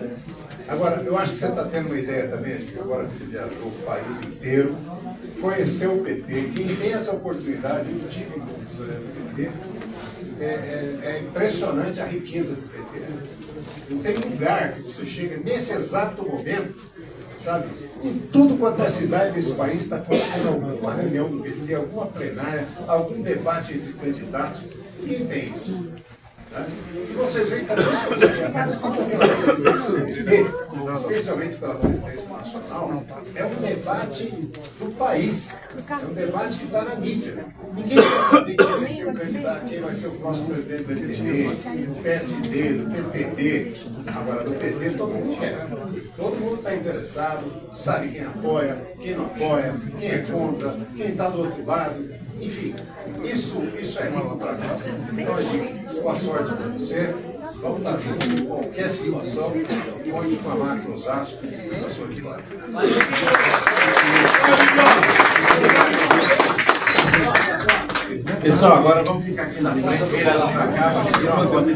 Agora, eu acho que você está tendo uma ideia também, agora que você viajou o país inteiro, conhecer o PT, quem tem essa oportunidade, eu tive como historiador do PT, é impressionante a riqueza do PT. Não tem lugar que você chega nesse exato momento, sabe? Em tudo quanto é cidade desse país está acontecendo alguma reunião do PT, alguma plenária, algum debate entre candidatos. Quem tem isso? Né? E vocês veem também especialmente pela presidência nacional, é um debate do país, é um debate que está na mídia. Ninguém quer saber quem vai ser o candidato, quem vai ser o próximo presidente do PT, do PSD, do PPD. Agora, do PT todo mundo quer. Todo mundo está interessado, sabe quem apoia, quem não apoia, quem é contra, quem está do outro lado. Enfim, isso é rico para nós. Então, a gente, boa sorte para você. Vamos estar juntos em qualquer situação. Conte com a máquina nos aços. Eu sou aqui lá. Pessoal, agora vamos ficar aqui na frente, virando para cá, para tirar uma foto.